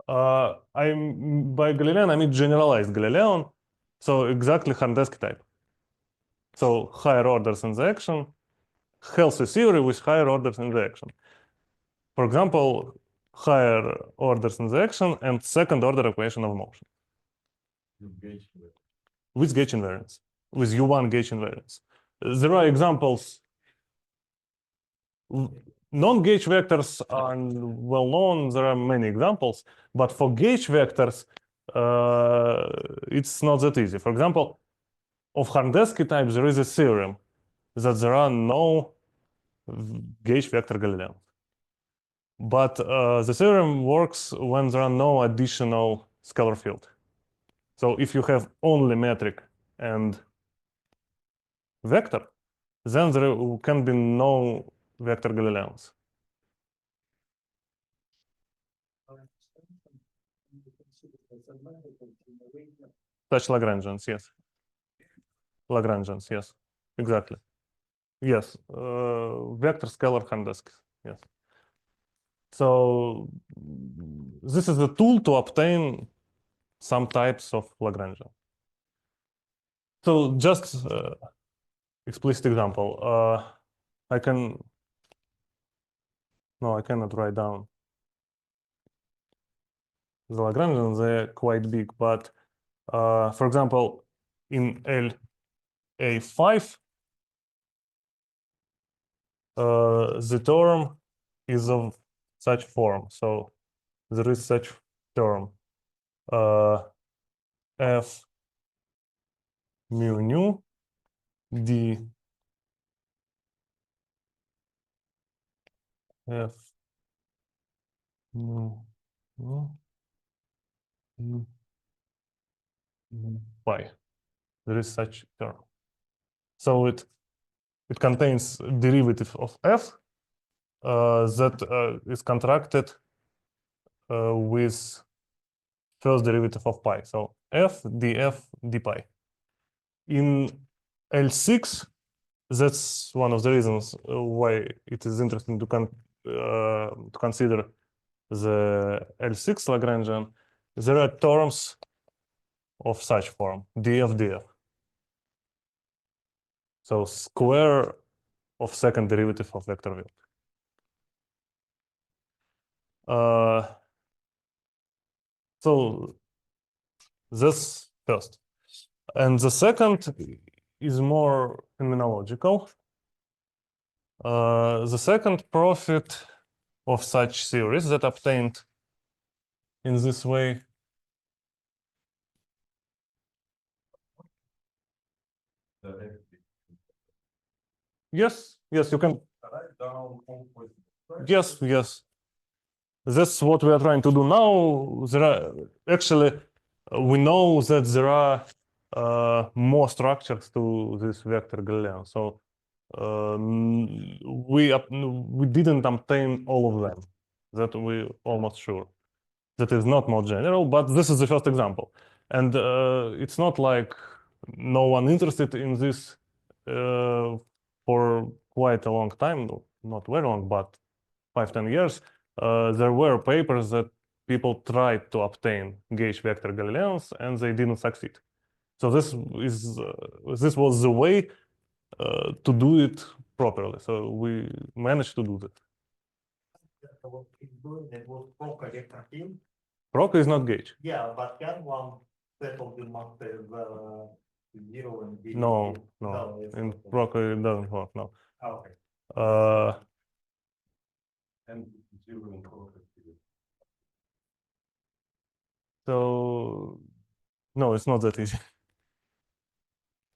I'm by Galilean, I mean generalized Galilean, so exactly Horndeski type. So higher orders in the action, healthy theory with higher orders in the action. For example, higher orders in the action and second order equation of motion. With gauge invariance, with U1 gauge invariance. There are examples. Non-gauge vectors are well known. There are many examples, but for gauge vectors, it's not that easy. For example, of Horndeski type, there is a theorem that there are no gauge vector Galileans. But the theorem works when there are no additional scalar field. So if you have only metric and vector, then there can be no vector Galileans. Such Lagrangians, yes. Lagrangians, yes, exactly. Yes, vector scalar Horndeski, yes. So this is a tool to obtain some types of Lagrangian. So just explicit example. I cannot write down the Lagrangians. They're quite big, but for example, in LA5, the term is of such form. So there is such term F mu nu d F mu nu pi. There is such term. So it contains derivative of f that is contracted with first derivative of pi. So f df d pi. In L6, that's one of the reasons why it is interesting to consider the L6 Lagrangian. There are terms of such form, df. So square of second derivative of vector field. So this first. And the second is more phenomenological. The second profit of such theories that obtained in this way yes, you can. Yes. That's what we are trying to do now. There are actually we know that there are more structures to this vector Galilean. So we didn't obtain all of them. That we almost sure. That is not more general, but this is the first example, and it's not like no one interested in this for quite a long time. Not very long, but 5-10 years. There were papers that people tried to obtain gauge vector Galileans and they didn't succeed. So this was the way to do it properly. So we managed to do that. It was Proca vector field. Proca is not gauge. Yeah, but can one set of the must have zero and zero? No. It's In not. Proca it doesn't work. No. Okay. And zero in Proca. So no, it's not that easy.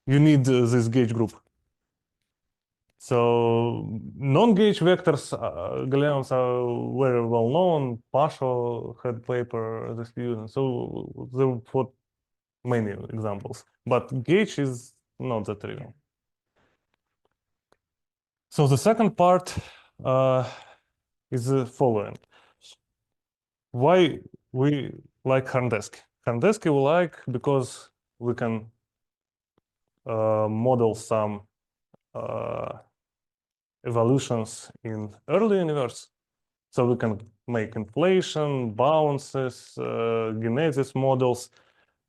You need this gauge group. So non-gauge vectors, Galileans are very well known. Pasho had paper this year, so there were many examples. But gauge is not that trivial. So the second part is the following. Why we like Horndeski? Horndeski we like because we can model some evolutions in early universe. So we can make inflation, bounces, genesis models,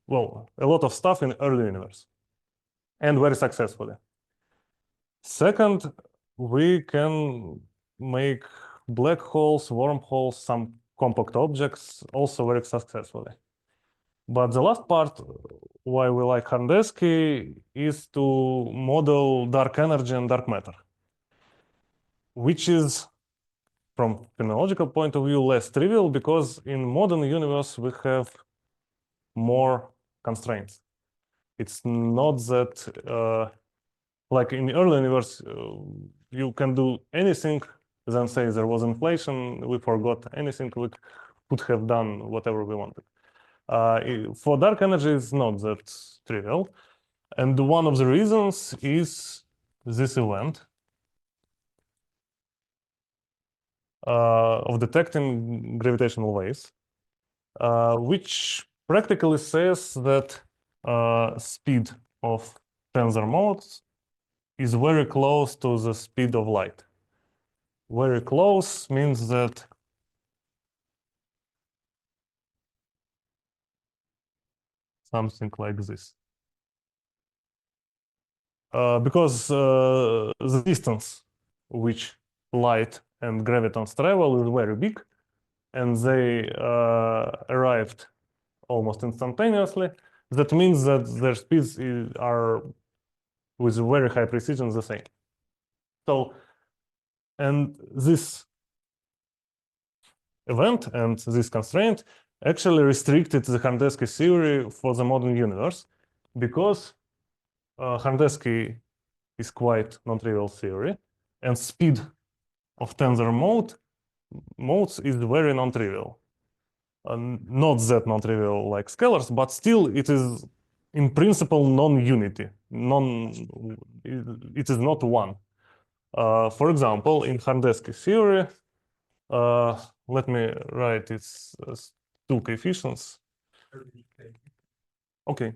well, a lot of stuff in early universe, and very successfully. Second, we can make black holes, wormholes, some compact objects also very successfully. But the last part, why we like Horndeski, is to model dark energy and dark matter, which is, from phenomenological point of view, less trivial because in modern universe we have more constraints. It's not that like in the early universe you can do anything, then say there was inflation, we forgot anything, we could have done whatever we wanted. For dark energy, it's not that trivial. And one of the reasons is this event of detecting gravitational waves, which practically says that speed of tensor modes is very close to the speed of light. Very close means that something like this. Because the distance which light and gravitons travel is very big, and they arrived almost instantaneously. That means that their speeds are with very high precision the same. So, and this event and this constraint actually restricted the Horndeski theory for the modern universe, because Horndeski is quite non-trivial theory, and speed of tensor modes is very non-trivial. Not that non-trivial like scalars, but still it is in principle non-unity. It is not one. For example, in Horndeski theory, let me write its two coefficients. Okay.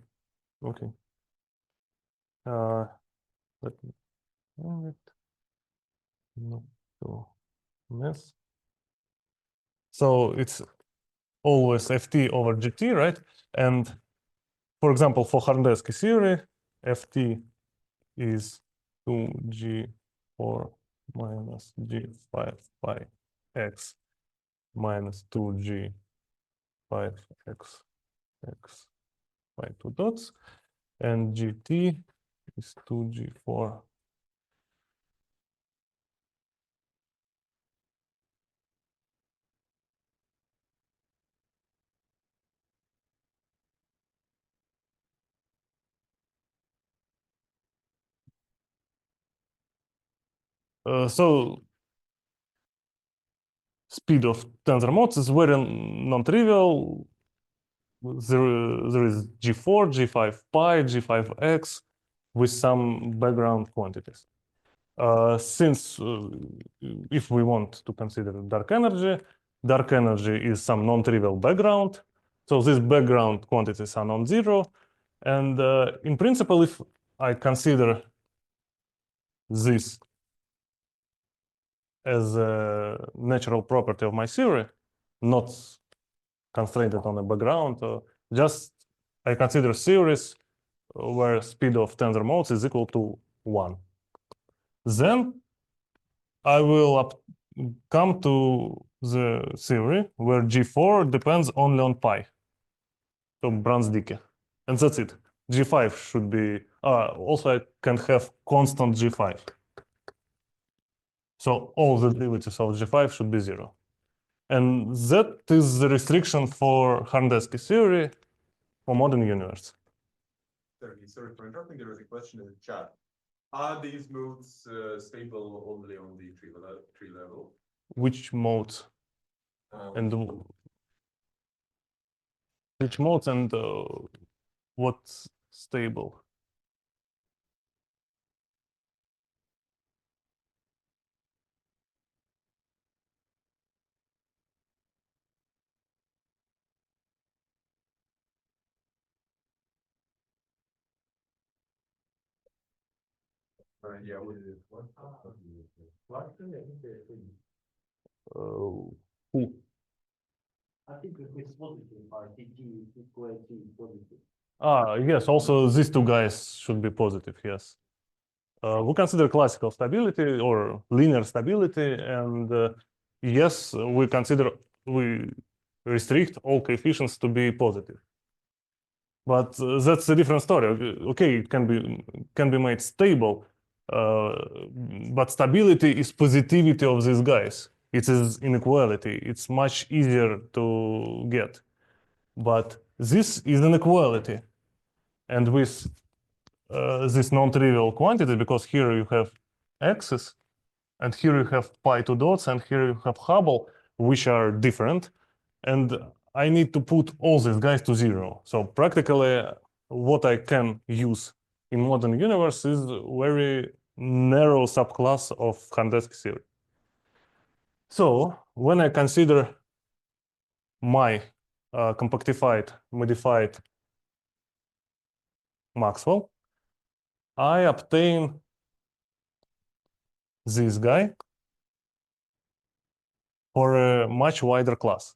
Let me move it. Not to mess. So it's always ft over gt, right? And for example, for Horndeski theory, ft is 2g4 minus g5 pi x minus 2g 5x x by 2 dots, and gt is 2g4 . So speed of tensor modes is very non-trivial. There is g4, g5 pi, g5x with some background quantities. Since if we want to consider dark energy is some non-trivial background. So these background quantities are non-zero. And in principle, if I consider this as a natural property of my theory, not constrained on a background, just I consider series where speed of tensor modes is equal to 1. Then I will come to the theory where G4 depends only on pi. So Brans-Dicke. And that's it. G5 should be, also I can have constant G5. So all the derivatives of G5 should be 0. And that is the restriction for Horndeski theory for modern universe. Sorry for interrupting. There was a question in the chat. Are these modes stable only on the tree level? Which modes? And which modes and what's stable? Yeah, Who? I think it's positive, TT is equal to positive. Yes, also these two guys should be positive, yes. We consider classical stability or linear stability, and yes, we restrict all coefficients to be positive. But that's a different story. Okay, it can be made stable, but stability is positivity of these guys. It is inequality. It's much easier to get. But this is inequality. And with this non-trivial quantity, because here you have x's, and here you have pi 2 dots, and here you have Hubble, which are different. And I need to put all these guys to 0. So practically, what I can use in modern universe is very narrow subclass of Horndeski theory. So when I consider my compactified, modified Maxwell, I obtain this guy for a much wider class.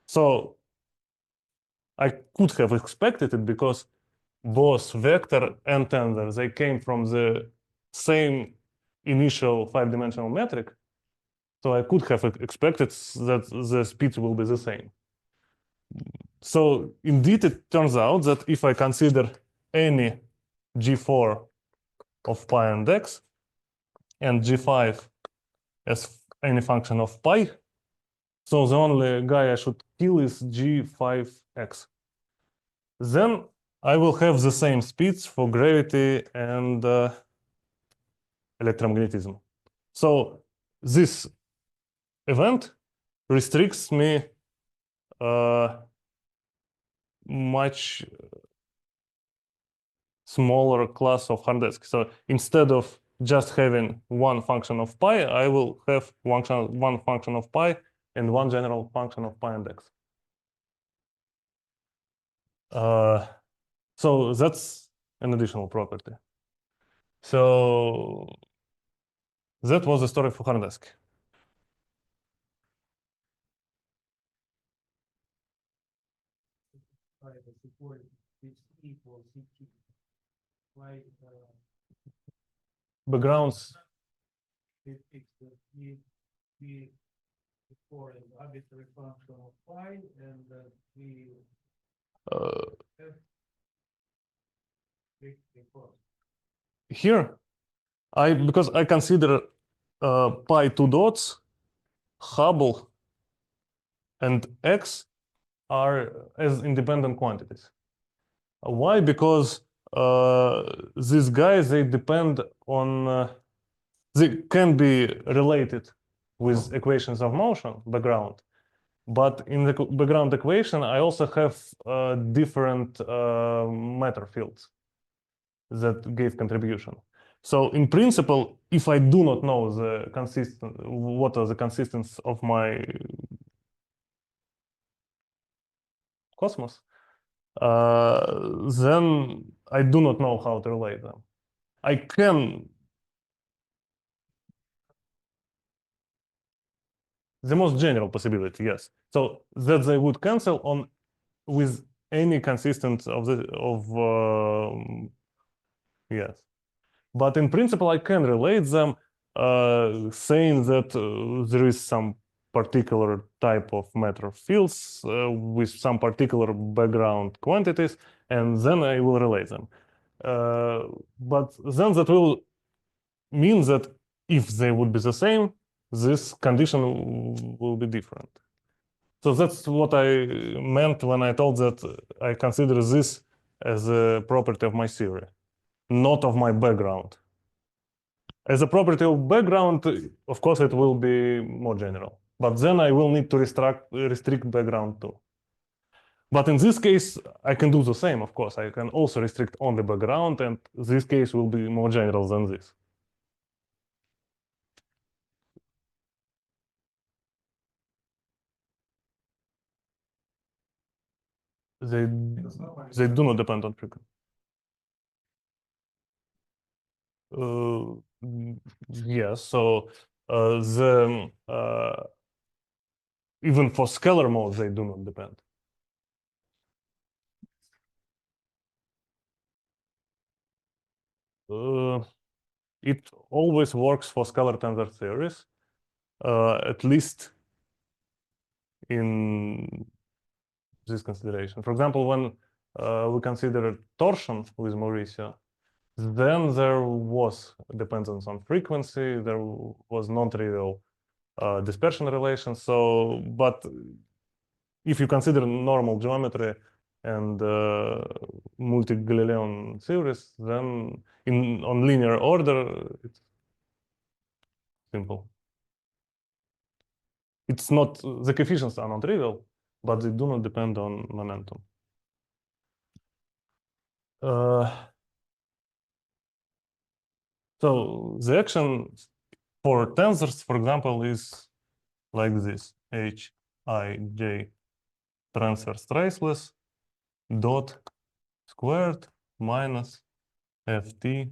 So I could have expected it because both vector and tensor, they came from the same initial 5-dimensional metric. So I could have expected that the speeds will be the same. So indeed, it turns out that if I consider any G4 of pi and x, and G5 as any function of pi, so the only guy I should kill is G5x. Then I will have the same speeds for gravity and electromagnetism. So this event restricts me much smaller class of Horndeski. So instead of just having one function of pi, I will have one function of pi and one general function of pi and x. So that's an additional property. So that was the story for Horndeski. Backgrounds. for an arbitrary function of phi, and we Uh, have because Here, because I consider pi two dots, Hubble, and x are as independent quantities. Why? Because these guys, they depend on, they can be related with equations of motion, background. But in the background equation, I also have different matter fields that gave contribution. So in principle, if I do not know what are the constants of my cosmos, then I do not know how to relate them. I can. The most general possibility, yes. So that they would cancel on with any consistent yes. But in principle, I can relate them, saying that there is some particular type of matter fields with some particular background quantities, and then I will relate them. But then that will mean that if they would be the same, this condition will be different. So that's what I meant when I told that I consider this as a property of my theory, not of my background. As a property of background, of course, it will be more general. But then I will need to restrict background too. But in this case, I can do the same, of course. I can also restrict only background, and this case will be more general than this. They do not depend on frequency. Yes, so even for scalar modes, they do not depend. It always works for scalar-tensor theories, at least in this consideration. For example, when we consider torsion with Mauricio, then there was dependence on frequency, there was non-trivial dispersion relation. So, but if you consider normal geometry and multi-Galileon theories, then on linear order, it's simple. It's not, the coefficients are non-trivial, but they do not depend on momentum. So the action for tensors, for example, is like this: Hij transverse traceless dot squared minus ft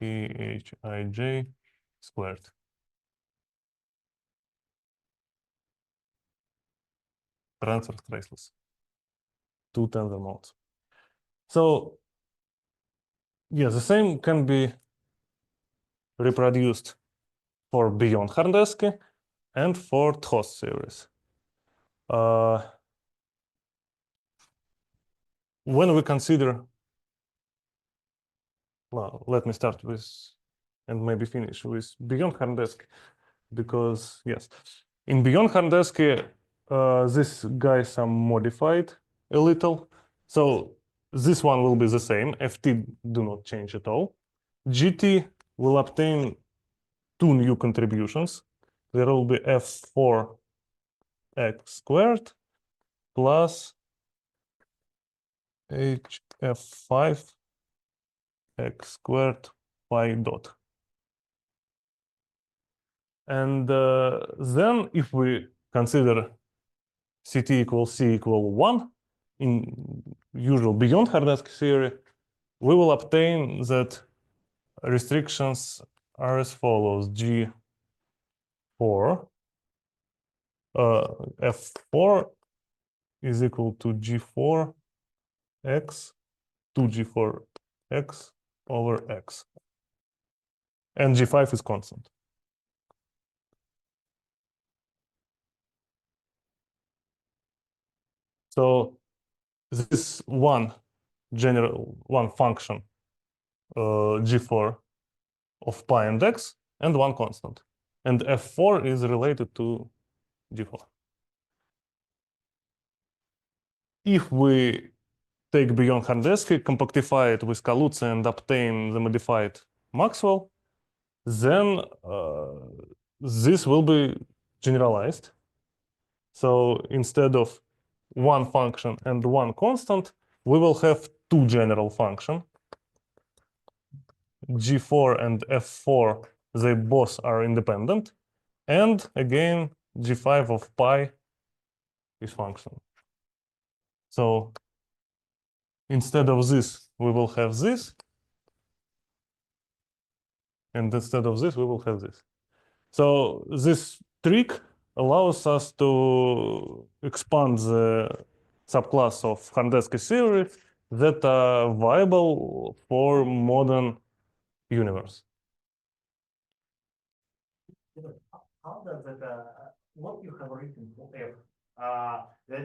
dkHij squared. Transverse traceless. Two tensor modes. So yeah, the same can be reproduced for beyond Horndeski and for THOS series. When we consider, well, let me start with, and maybe finish with beyond Horndeski, because yes, in beyond Horndeski, these guys are modified a little. So this one will be the same. Ft do not change at all. GT will obtain two new contributions. There will be f4 x squared plus hf5 x squared pi dot. And then if we consider Ct equals C equal 1 in usual beyond Horndeski theory, we will obtain that restrictions are as follows: G4, F4 is equal to G4 x 2G4 x over x. And G5 is constant. So this one function G4 of pi and x and one constant, and F4 is related to G4. If we take beyond Horndeski, compactify it with Kaluza and obtain the modified Maxwell, then this will be generalized. So instead of one function and one constant, we will have two general functions. G4 and F4, they both are independent. And again, G5 of pi is function. So instead of this, we will have this. And instead of this, we will have this. So this trick allows us to expand the subclass of Horndeski theory that are viable for modern universe. How does it, what you have written for F,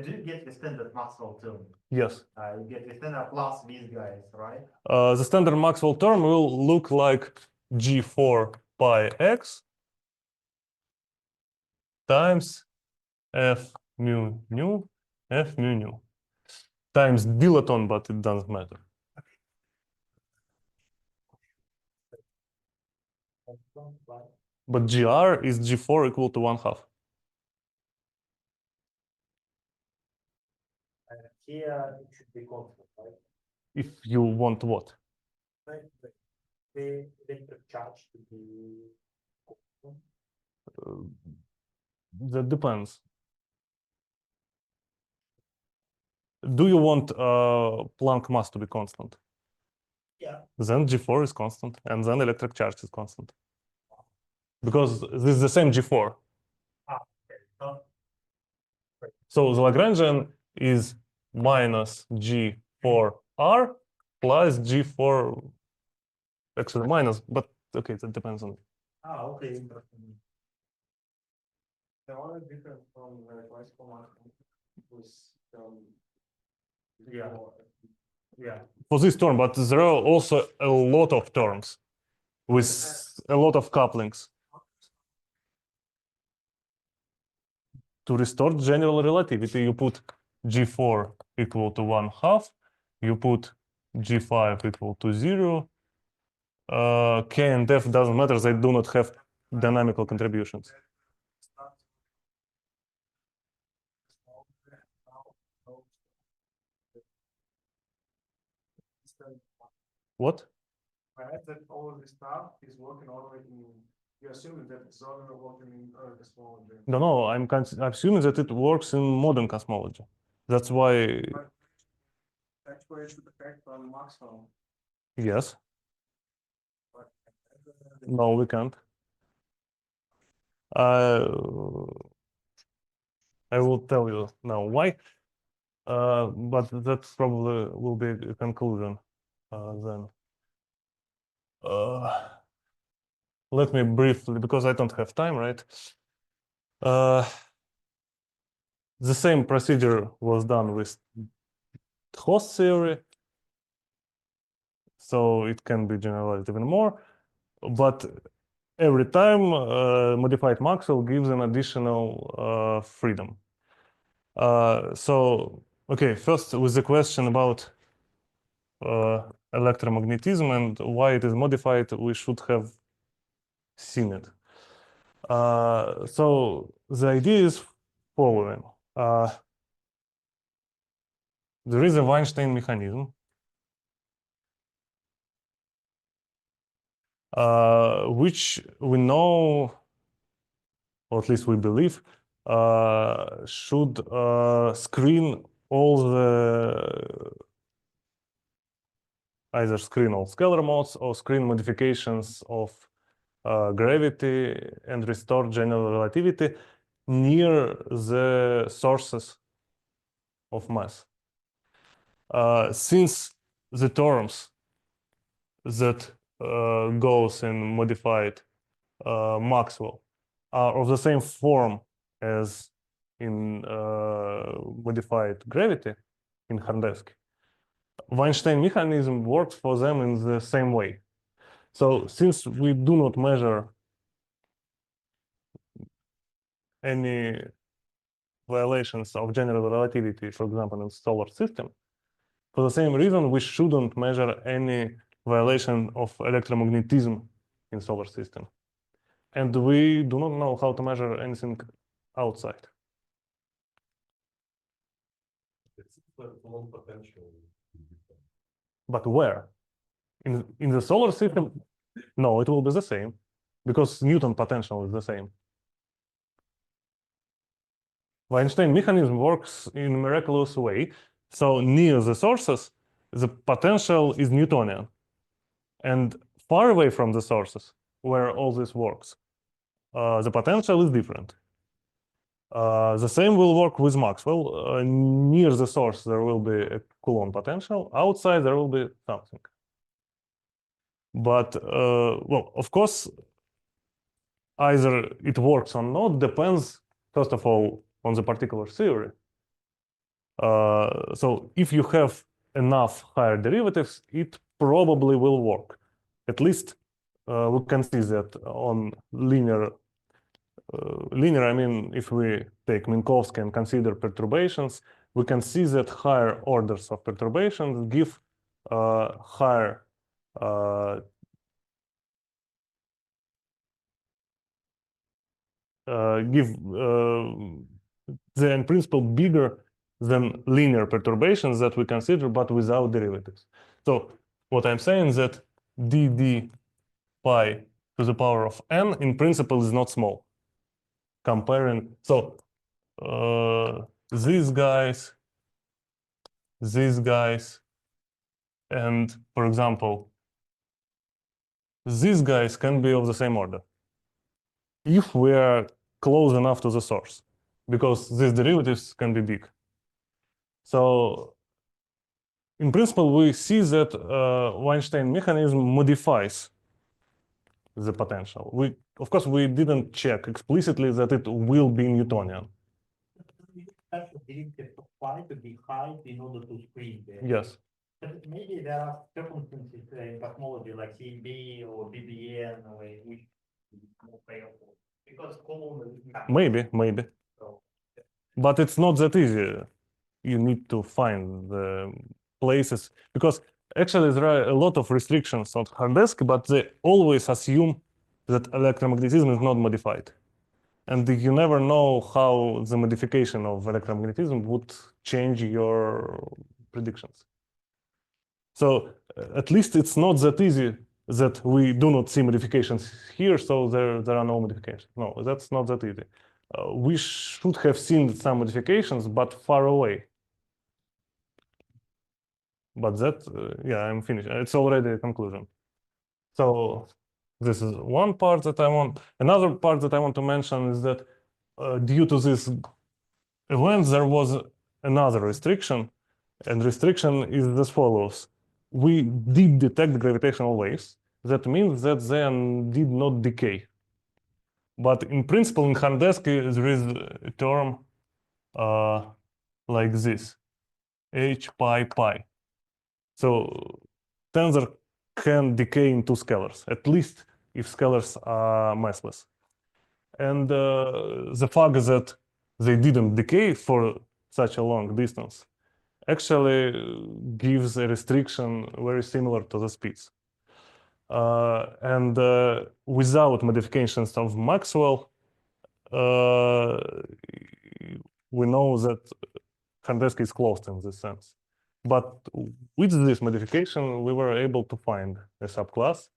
do you get the standard Maxwell term? Yes. You get the standard plus these guys, right? The standard Maxwell term will look like G4 pi x times F mu nu, F mu nu, times dilaton, but it doesn't matter. But GR is G4 equal to 1/2. Here it should be constant, right? If you want what? The electric charge to be constant. That depends. Do you want Planck mass to be constant? Yeah. Then G4 is constant, and then electric charge is constant. Because this is the same G4. So the Lagrangian is minus G4R plus G4, actually minus, but okay, that depends on. Okay, interesting. The only difference from the classical one was Yeah. Yeah. For this term, but there are also a lot of terms with a lot of couplings. To restore general relativity, you put G4 equal to 1/2, you put G5 equal to 0. K and F doesn't matter, they do not have dynamical contributions. What? Right, that all of this stuff is working all the way in, you're assuming that it's all working in cosmology. No, I'm assuming that it works in modern cosmology. That's why. Actually, it should affect on Maxwell. Yes. No, we can't. I will tell you now why. But that probably will be a conclusion then. Let me briefly, because I don't have time, right? The same procedure was done with host theory, so it can be generalized even more. But every time, modified Maxwell gives an additional freedom. So, okay, first with the question about electromagnetism and why it is modified, we should have seen it. So the idea is following. There is a Weinstein mechanism which we know, or at least we believe, should screen all the either screen all scalar modes or screen modifications of gravity and restore general relativity near the sources of mass. Since the terms that goes in modified Maxwell are of the same form as in modified gravity in Horndeski, Weinstein mechanism works for them in the same way. So since we do not measure any violations of general relativity, for example, in solar system, for the same reason, we shouldn't measure any violation of electromagnetism in solar system. And we do not know how to measure anything outside. It's long potential. But where? In the solar system? No, it will be the same, because Newton potential is the same. Weinstein mechanism works in a miraculous way. So near the sources, the potential is Newtonian. And far away from the sources, where all this works, the potential is different. The same will work with Maxwell. Near the source, there will be a Coulomb potential. Outside, there will be something. But, well, of course, either it works or not depends, first of all, on the particular theory. So if you have enough higher derivatives, it probably will work. At least we can see that on linear, I mean, if we take Minkowski and consider perturbations, we can see that higher orders of perturbations give higher they're in principle bigger than linear perturbations that we consider, but without derivatives. So what I'm saying is that dd pi to the power of n in principle is not small. Comparing, so these guys, and for example, these guys can be of the same order if we are close enough to the source, because these derivatives can be big. So in principle, we see that Weinstein mechanism modifies the potential. Of course, we didn't check explicitly that it will be Newtonian. That's the derivative of pi to be high in order to screen there. Yes. But maybe there are circumstances in cosmology like CMB or BBN which is more powerful. Because Coulomb is not. Maybe. So, But it's not that easy. You need to find the places, because actually there are a lot of restrictions on Horndeski, but they always assume that electromagnetism is not modified. And you never know how the modification of electromagnetism would change your predictions. So at least it's not that easy that we do not see modifications here, so there are no modifications. No, that's not that easy. We should have seen some modifications, but far away. But that, yeah, I'm finished. It's already a conclusion. So this is one part that I want. Another part that I want to mention is that due to this event, there was another restriction, and restriction is as follows. We did detect gravitational waves. That means that they did not decay. But in principle, in Horndeski, there is a term like this, h pi pi. So tensor can decay into scalars, at least if scalars are massless. And the fact that they didn't decay for such a long distance actually gives a restriction very similar to the speeds. And without modifications of Maxwell, we know that Horndeski is closed in this sense. But with this modification, we were able to find a subclass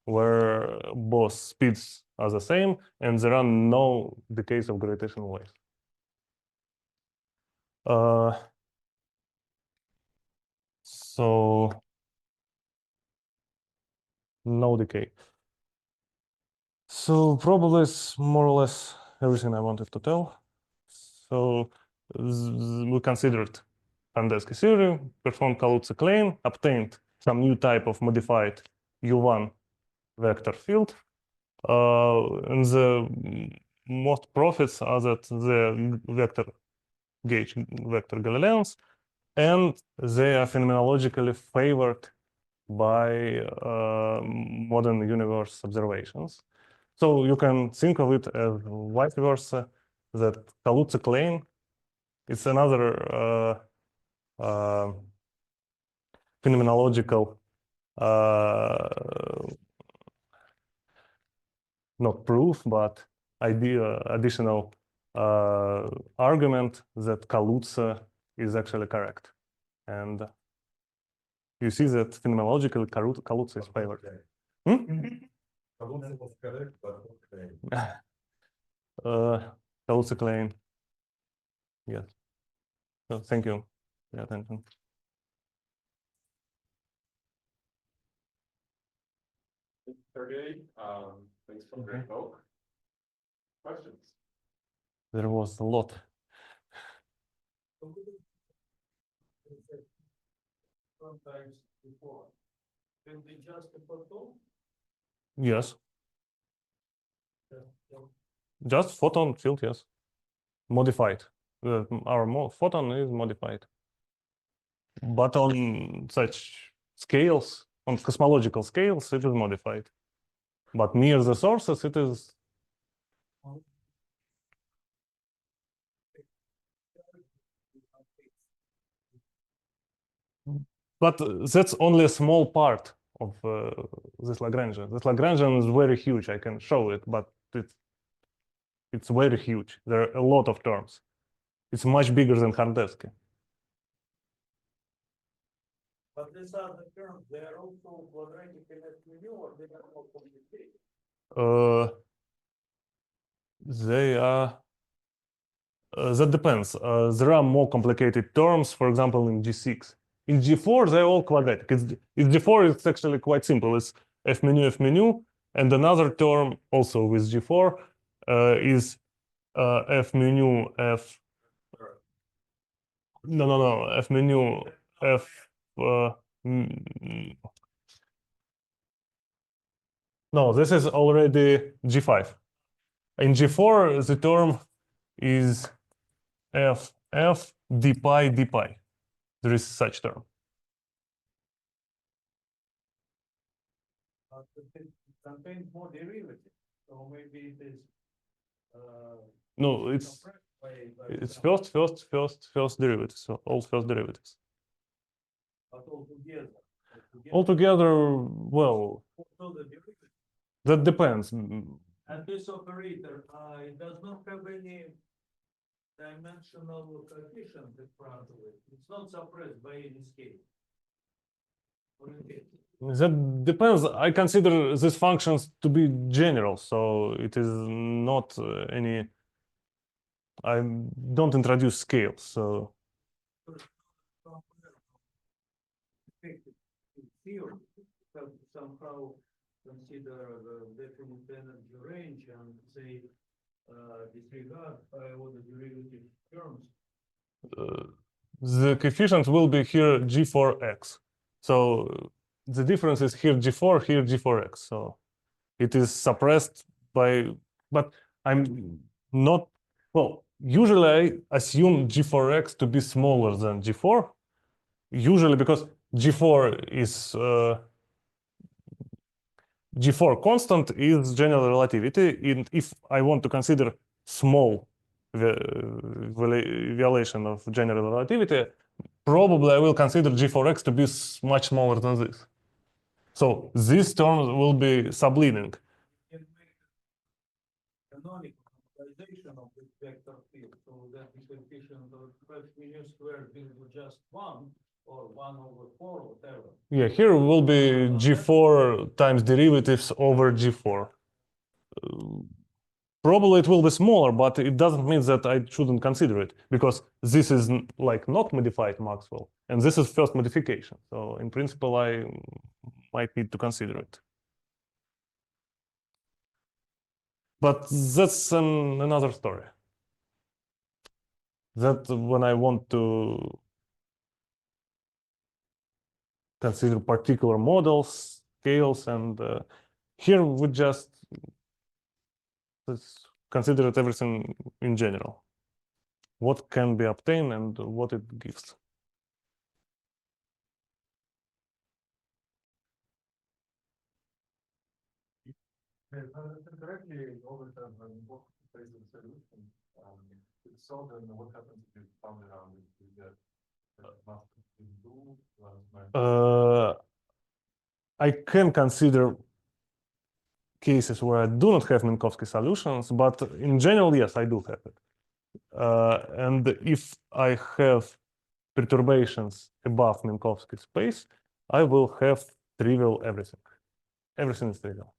where both speeds are the same and there are no decays of gravitational waves. So no decay. So probably it's more or less everything I wanted to tell. So we considered Horndeski theory, performed Kaluza-Klein, obtained some new type of modified U1 vector field. And the most profits are that the vector gauge vector Galileons, and they are phenomenologically favored by modern universe observations. So you can think of it as vice versa, that Kaluza-Klein is another phenomenological not proof, but additional argument that Kaluza is actually correct. And you see that phenomenologically Kaluza is favored. Kaluza was correct, but okay. Kaluza-Klein. Yes. So thank you for your attention. Sergei, thanks for the talk. Questions? There was a lot. Sometimes before. Will be just a photon? Yes. Just photon field, yes. Modified. Our photon is modified. But on such scales, on cosmological scales, it is modified. But near the sources, it is. But that's only a small part of this Lagrangian. This Lagrangian is very huge. I can show it, but it's very huge. There are a lot of terms. It's much bigger than Horndeski. But these are the terms, they are also quadratic in SMU or they are more complicated? They are. That depends. There are more complicated terms, for example, in G6. In G4, they're all quadratic. In G4, it's actually quite simple. It's F menu, F menu, and another term also with G4 is F menu, F. No, F menu, F. No, this is already G5. In G4, the term is F d pi d pi. There is such term. But it contains more derivatives, so maybe it is. No, it's first derivatives. So all first derivatives. But altogether. Altogether, well, So the derivatives. that depends. And this operator, it does not have any dimensional coefficient in front of it. It's not suppressed by any scale. That depends. I consider these functions to be general, so it is not any. I don't introduce scales, so. Theory have to somehow consider the definite energy range and say disregard all the derivative terms. The coefficient will be here G4x. So the difference is here G4, here G4x. So it is suppressed by, but I'm not, well, usually I assume G4x to be smaller than G4, usually because G4 is, G4 constant is general relativity. And if I want to consider small violation of general relativity, probably I will consider G4x to be much smaller than this. So this term will be subleading. You can make a canonical normalization of this vector field so that the coefficient of F mu squared will be just 1 or 1/4, whatever. Yeah, here will be G4 times derivatives over G4. Probably it will be smaller, but it doesn't mean that I shouldn't consider it because this is like not modified Maxwell, and this is first modification. So in principle, I might need to consider it. But that's another story. That when I want to consider particular models, scales, and here we just considered everything in general. What can be obtained and what it gives. Correctly, over time, when you work with the solution, it's so then what happens if you found around it? Is that must do I can consider cases where I do not have Minkowski solutions, but in general, yes, I do have it. And if I have perturbations above Minkowski space, I will have trivial everything. Everything is trivial.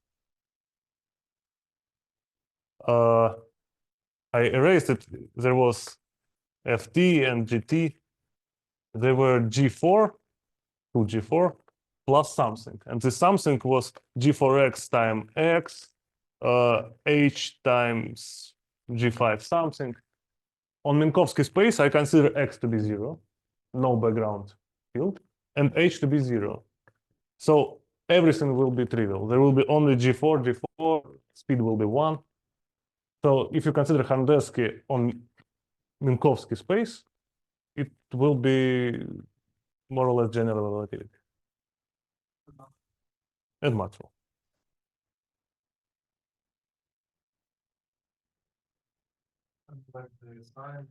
I erased it. There was FT and GT. They were G4, 2G4, plus something. And this something was G4x times x, H times G5 something. On Minkowski space, I consider x to be 0, no background field, and H to be 0. So everything will be trivial. There will be only G4, G4, speed will be 1. So if you consider Horndeski on Minkowski space, it will be more or less general relativity. And Maxwell. like the sign,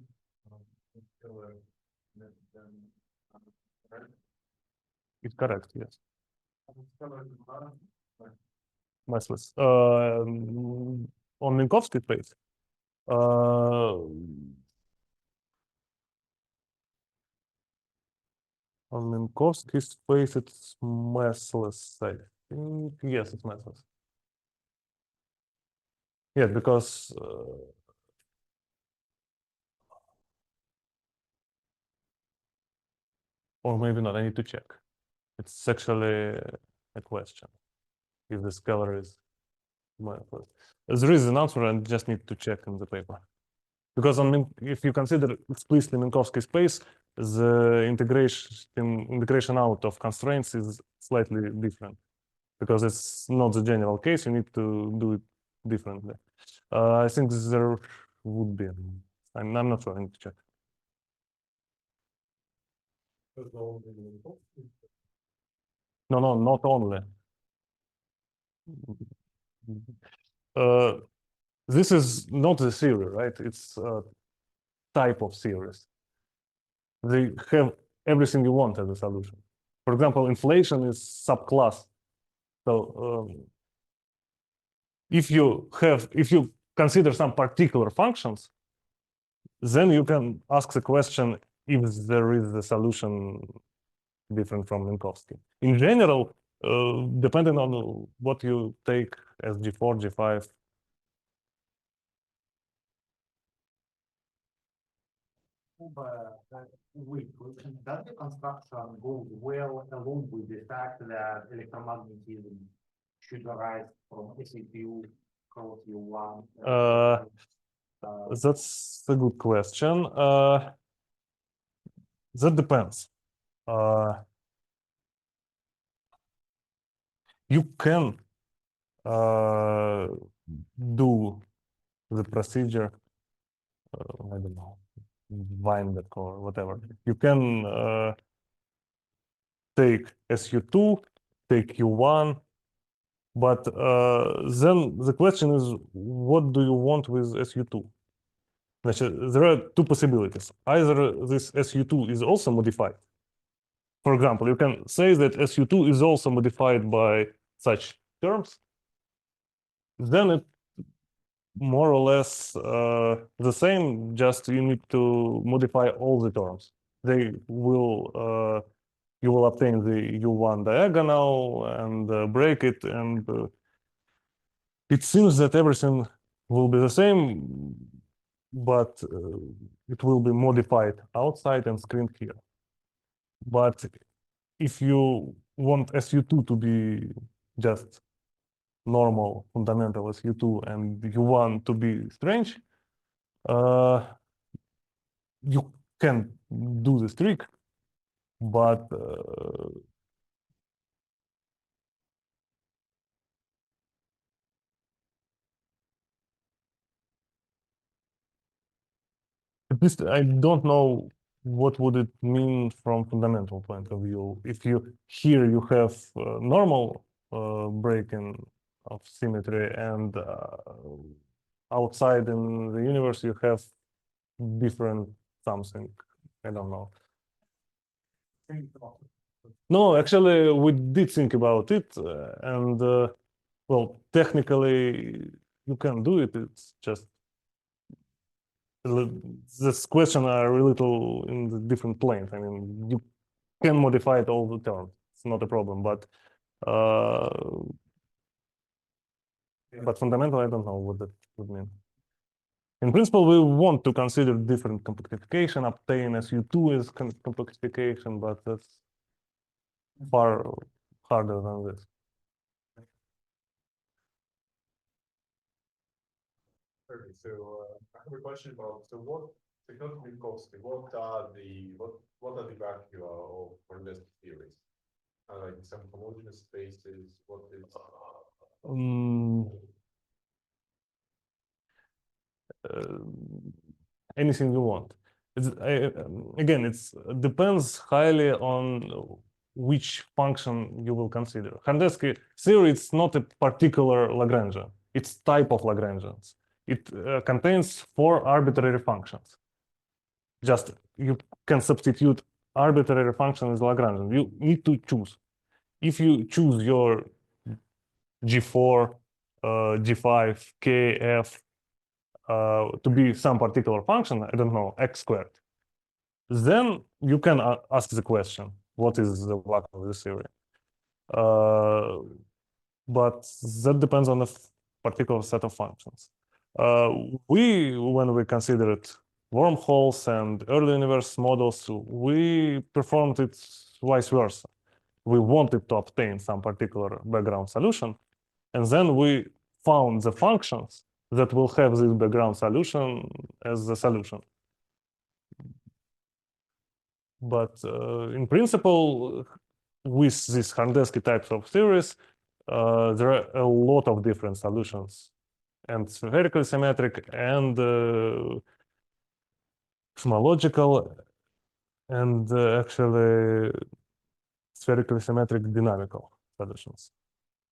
It's correct, yes. Massless. On Minkowski space. On Minkowski space, it's massless, I think. Yes, it's massless. Yeah, because or maybe not, I need to check. It's actually a question if the scalar is massless. There is an answer, I just need to check in the paper. Because if you consider explicitly Minkowski space, the integration out of constraints is slightly different. Because it's not the general case, you need to do it differently. I think there would be. I'm not sure, I need to check. No, not only. This is not the theory, right? It's a type of theories. They have everything you want as a solution. For example, inflation is subclass. So if you consider some particular functions, then you can ask the question if there is a solution different from Minkowski. In general, depending on what you take as G4, G5. Does the construction go well along with the fact that electromagnetism should arise from SAPU cross U1? That's a good question. That depends. You can do the procedure, I don't know, Weinberg or whatever. You can take SU2, take U1, but then the question is, what do you want with SU2? There are two possibilities. Either this SU2 is also modified. For example, you can say that SU2 is also modified by such terms. Then it more or less the same, just you need to modify all the terms. They will, you will obtain the U1 diagonal and break it, and it seems that everything will be the same, but it will be modified outside and screened here. But if you want SU2 to be just normal fundamental SU2 and you want to be strange, you can do this trick, but at least I don't know what would it mean from fundamental point of view. If you here you have normal breaking of symmetry, and outside in the universe you have different something. I don't know. No, actually, we did think about it, and well, technically, you can do it. It's just this question are a little in the different planes. I mean, you can modify it all the terms. It's not a problem, but fundamental, I don't know what that would mean. In principle, we want to consider different compactification, obtain SU2 as compactification, but that's far harder than this. Okay, so I have a question about, so what technology costs, what are the value of Horndeski theories? Like some homogeneous spaces, what is anything you want. Again, it depends highly on which function you will consider. Horndeski theory, it's not a particular Lagrangian. It's type of Lagrangians. It contains 4 arbitrary functions. Just you can substitute arbitrary function as Lagrangian. You need to choose. If you choose your G4, G5, K, F to be some particular function, I don't know, x squared, then you can ask the question, what is the value of this theory? But that depends on a particular set of functions. When we considered wormholes and early universe models, we performed it vice versa. We wanted to obtain some particular background solution, and then we found the functions that will have this background solution as the solution. But in principle, with these Horndeski types of theories, there are a lot of different solutions, and spherically symmetric, and phenomenological, and actually spherically symmetric dynamical solutions.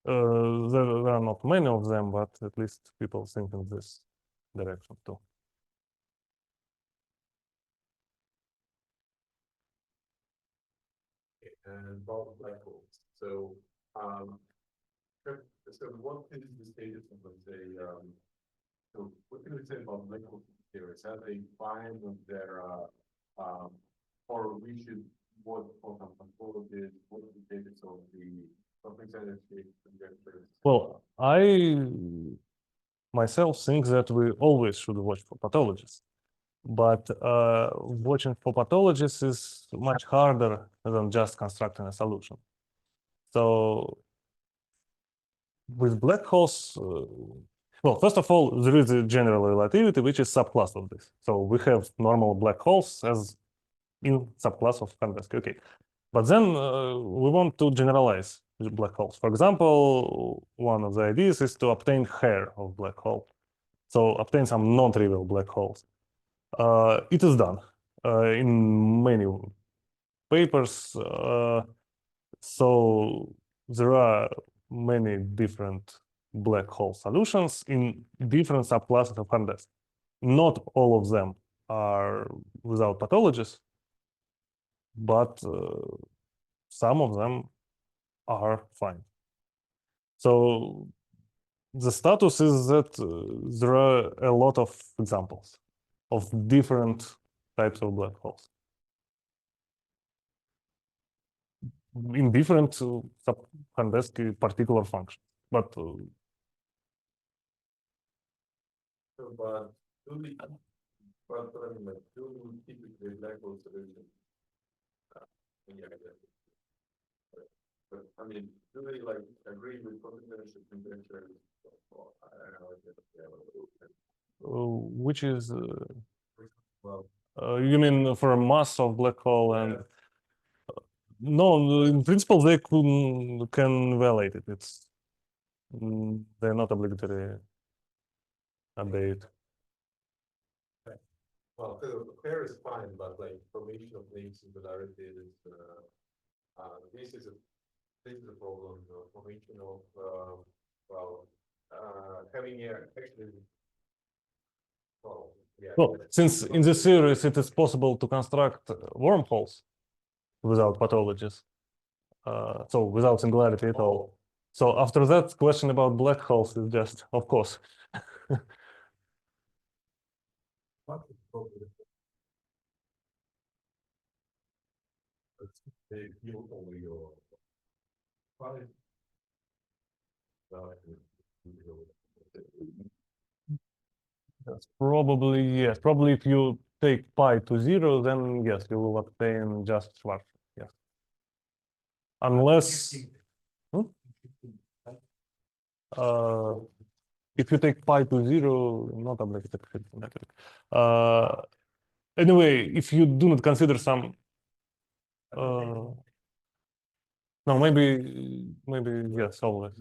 There are not many of them, but at least people think in this direction too. and about black holes. So, so what is the status of, let's say, so what can we say about black hole theories? Have they find their, or we should, what is what is the status of the compensatory conjectures? Well, I myself think that we always should watch for pathologies, but watching for pathologies is much harder than just constructing a solution. So with black holes, well, first of all, there is a general relativity, which is subclass of this. So we have normal black holes as in subclass of Horndeski. Okay, but then we want to generalize black holes. For example, one of the ideas is to obtain hair of black hole. So obtain some non-trivial black holes. It is done in many papers. So there are many different black hole solutions in different subclasses of Horndeski. Not all of them are without pathologies, but some of them are fine. So the status is that there are a lot of examples of different types of black holes in different sub-Horndeski particular functions. But So, but I mean, like, do typically black hole solutions? Yeah, but I mean, do they like agree with compensatory conjectures? I don't know. which is Well, you mean for a mass of black hole? And no, in principle they can violate it. It's they're not obligatory obey it. Well, hair is fine, but like formation of link singularity is this is a problem. Formation of having actually. Well, yeah. Well, since in the series it is possible to construct wormholes without pathologies, so without singularity at all. So after that, question about black holes is just, of course. They feel over your file. That's probably, yes. Probably if you take pi to 0, then yes, you will obtain just Schwarz. Yes. Unless if you take pi to 0, not obligated. Anyway, if you do not consider some no, maybe yes, always.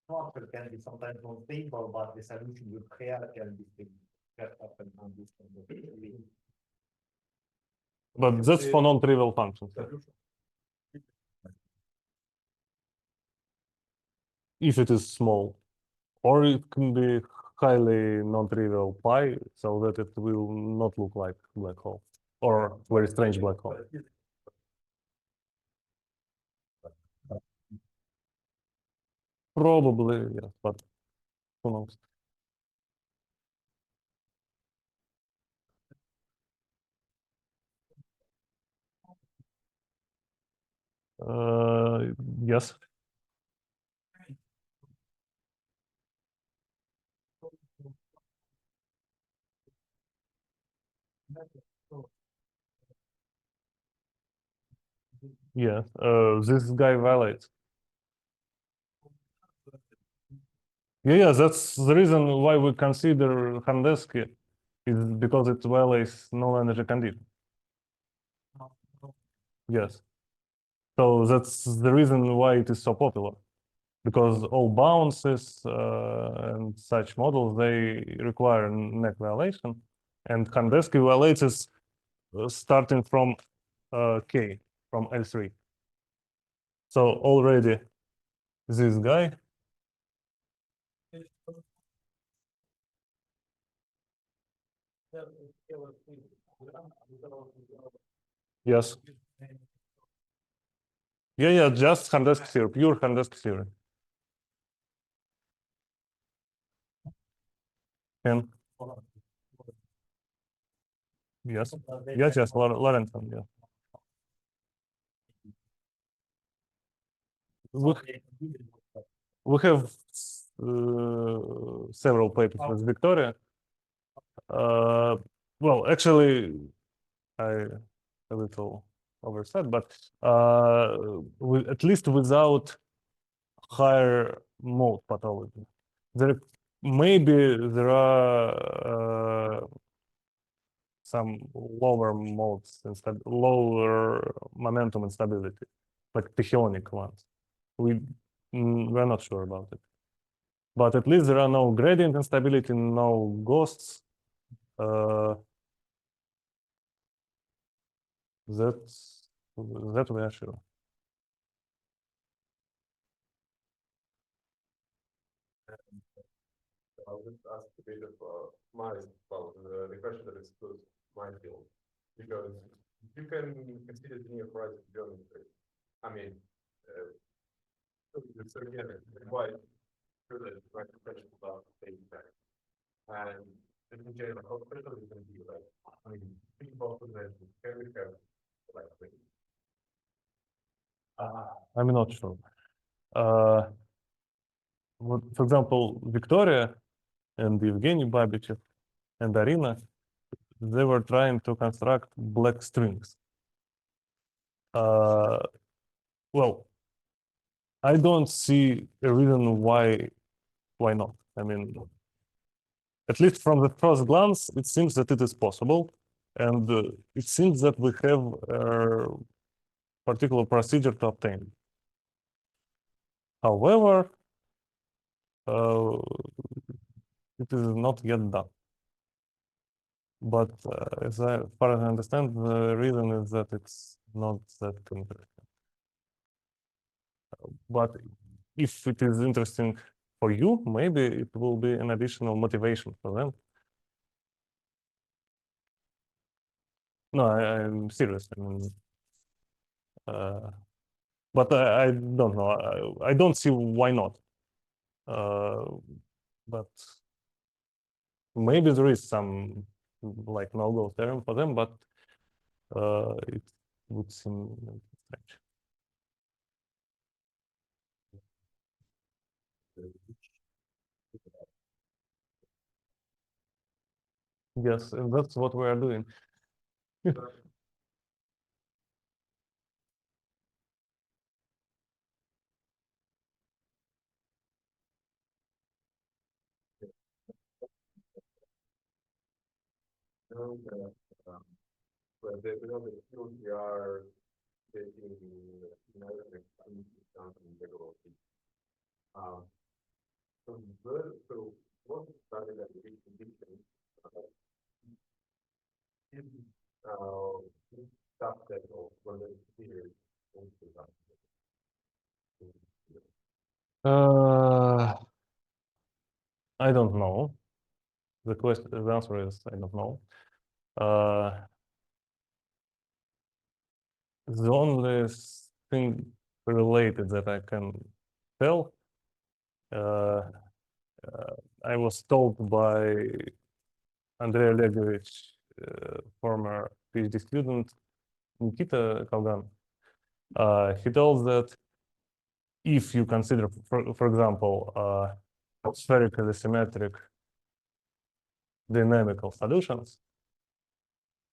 Structure can be sometimes unstable, but the solution with hair can be stable. That happens on this kind of thing. But that's for non-trivial functions. If it is small, or it can be highly non-trivial pi, so that it will not look like black hole or very strange black hole. Probably, yes, but who knows? Yes. Yeah, this guy violates. Yeah, that's the reason why we consider Horndeski is because it violates null energy condition. Yes. So that's the reason why it is so popular, because all bounces and such models, they require net violation, and Horndeski violates is starting from K, from L3. So already this guy. Yes. Yeah, just Horndeski theory, pure Horndeski theory. And yes, Lorentz, yeah. We have several papers with Victoria. Well, actually, I a little oversaid, but at least without higher mode pathology. There there are some lower modes instead, lower momentum instability, like tachyonic ones. We're not sure about it, but at least there are no gradient instability, no ghosts. That we are sure. I'll just ask a bit of the question that excludes my field, because you can consider linear horizon geometry. I mean, so again, it's quite true that it's quite question about phase back. And in general, how critical is going to be like, I mean, think about the can we have like I'm not sure. For example, Victoria and Evgeny Babichev and Arina, they were trying to construct black strings. Well, I don't see a reason why not. I mean, at least from the first glance, it seems that it is possible, and it seems that we have a particular procedure to obtain it. However, it is not yet done. But as far as I understand, the reason is that it's not that interesting. But if it is interesting for you, maybe it will be an additional motivation for them. No, I'm serious. I mean, but I don't know. I don't see why not. But maybe there is some like no-go term for them, but it would seem strange. Yes, and that's what we are doing. But the, you know, the field we are taking, you know, something difficulty. So what started at the condition, subset of one of the spheres into that. I don't know. The answer is I don't know. The only thing related that I can tell, I was told by Andrei Olegovich, former PhD student, Nikita Kalgan. He tells that if you consider, for example, spherically symmetric dynamical solutions,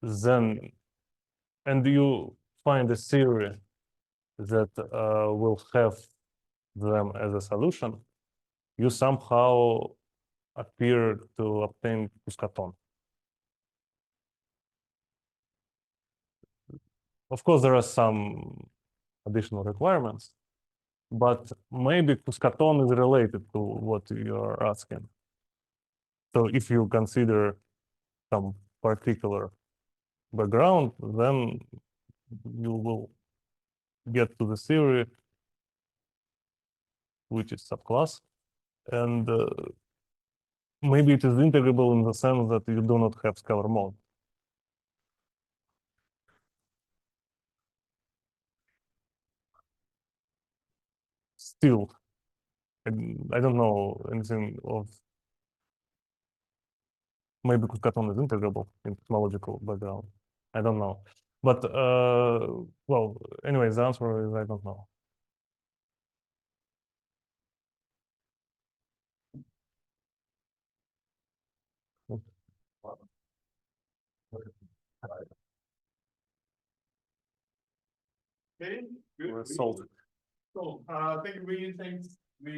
then, and you find a theory that will have them as a solution, you somehow appear to obtain Kuskaton. Of course, there are some additional requirements, but maybe Kuskaton is related to what you are asking. So if you consider some particular background, then you will get to the theory, which is subclass, and maybe it is integrable in the sense that you do not have scalar mode. Still, I don't know anything of, maybe Kuskaton is integrable in technological background. I don't know. But, well, anyway, the answer is I don't know. Okay, good. We're sold. So, thank you, really, thanks, for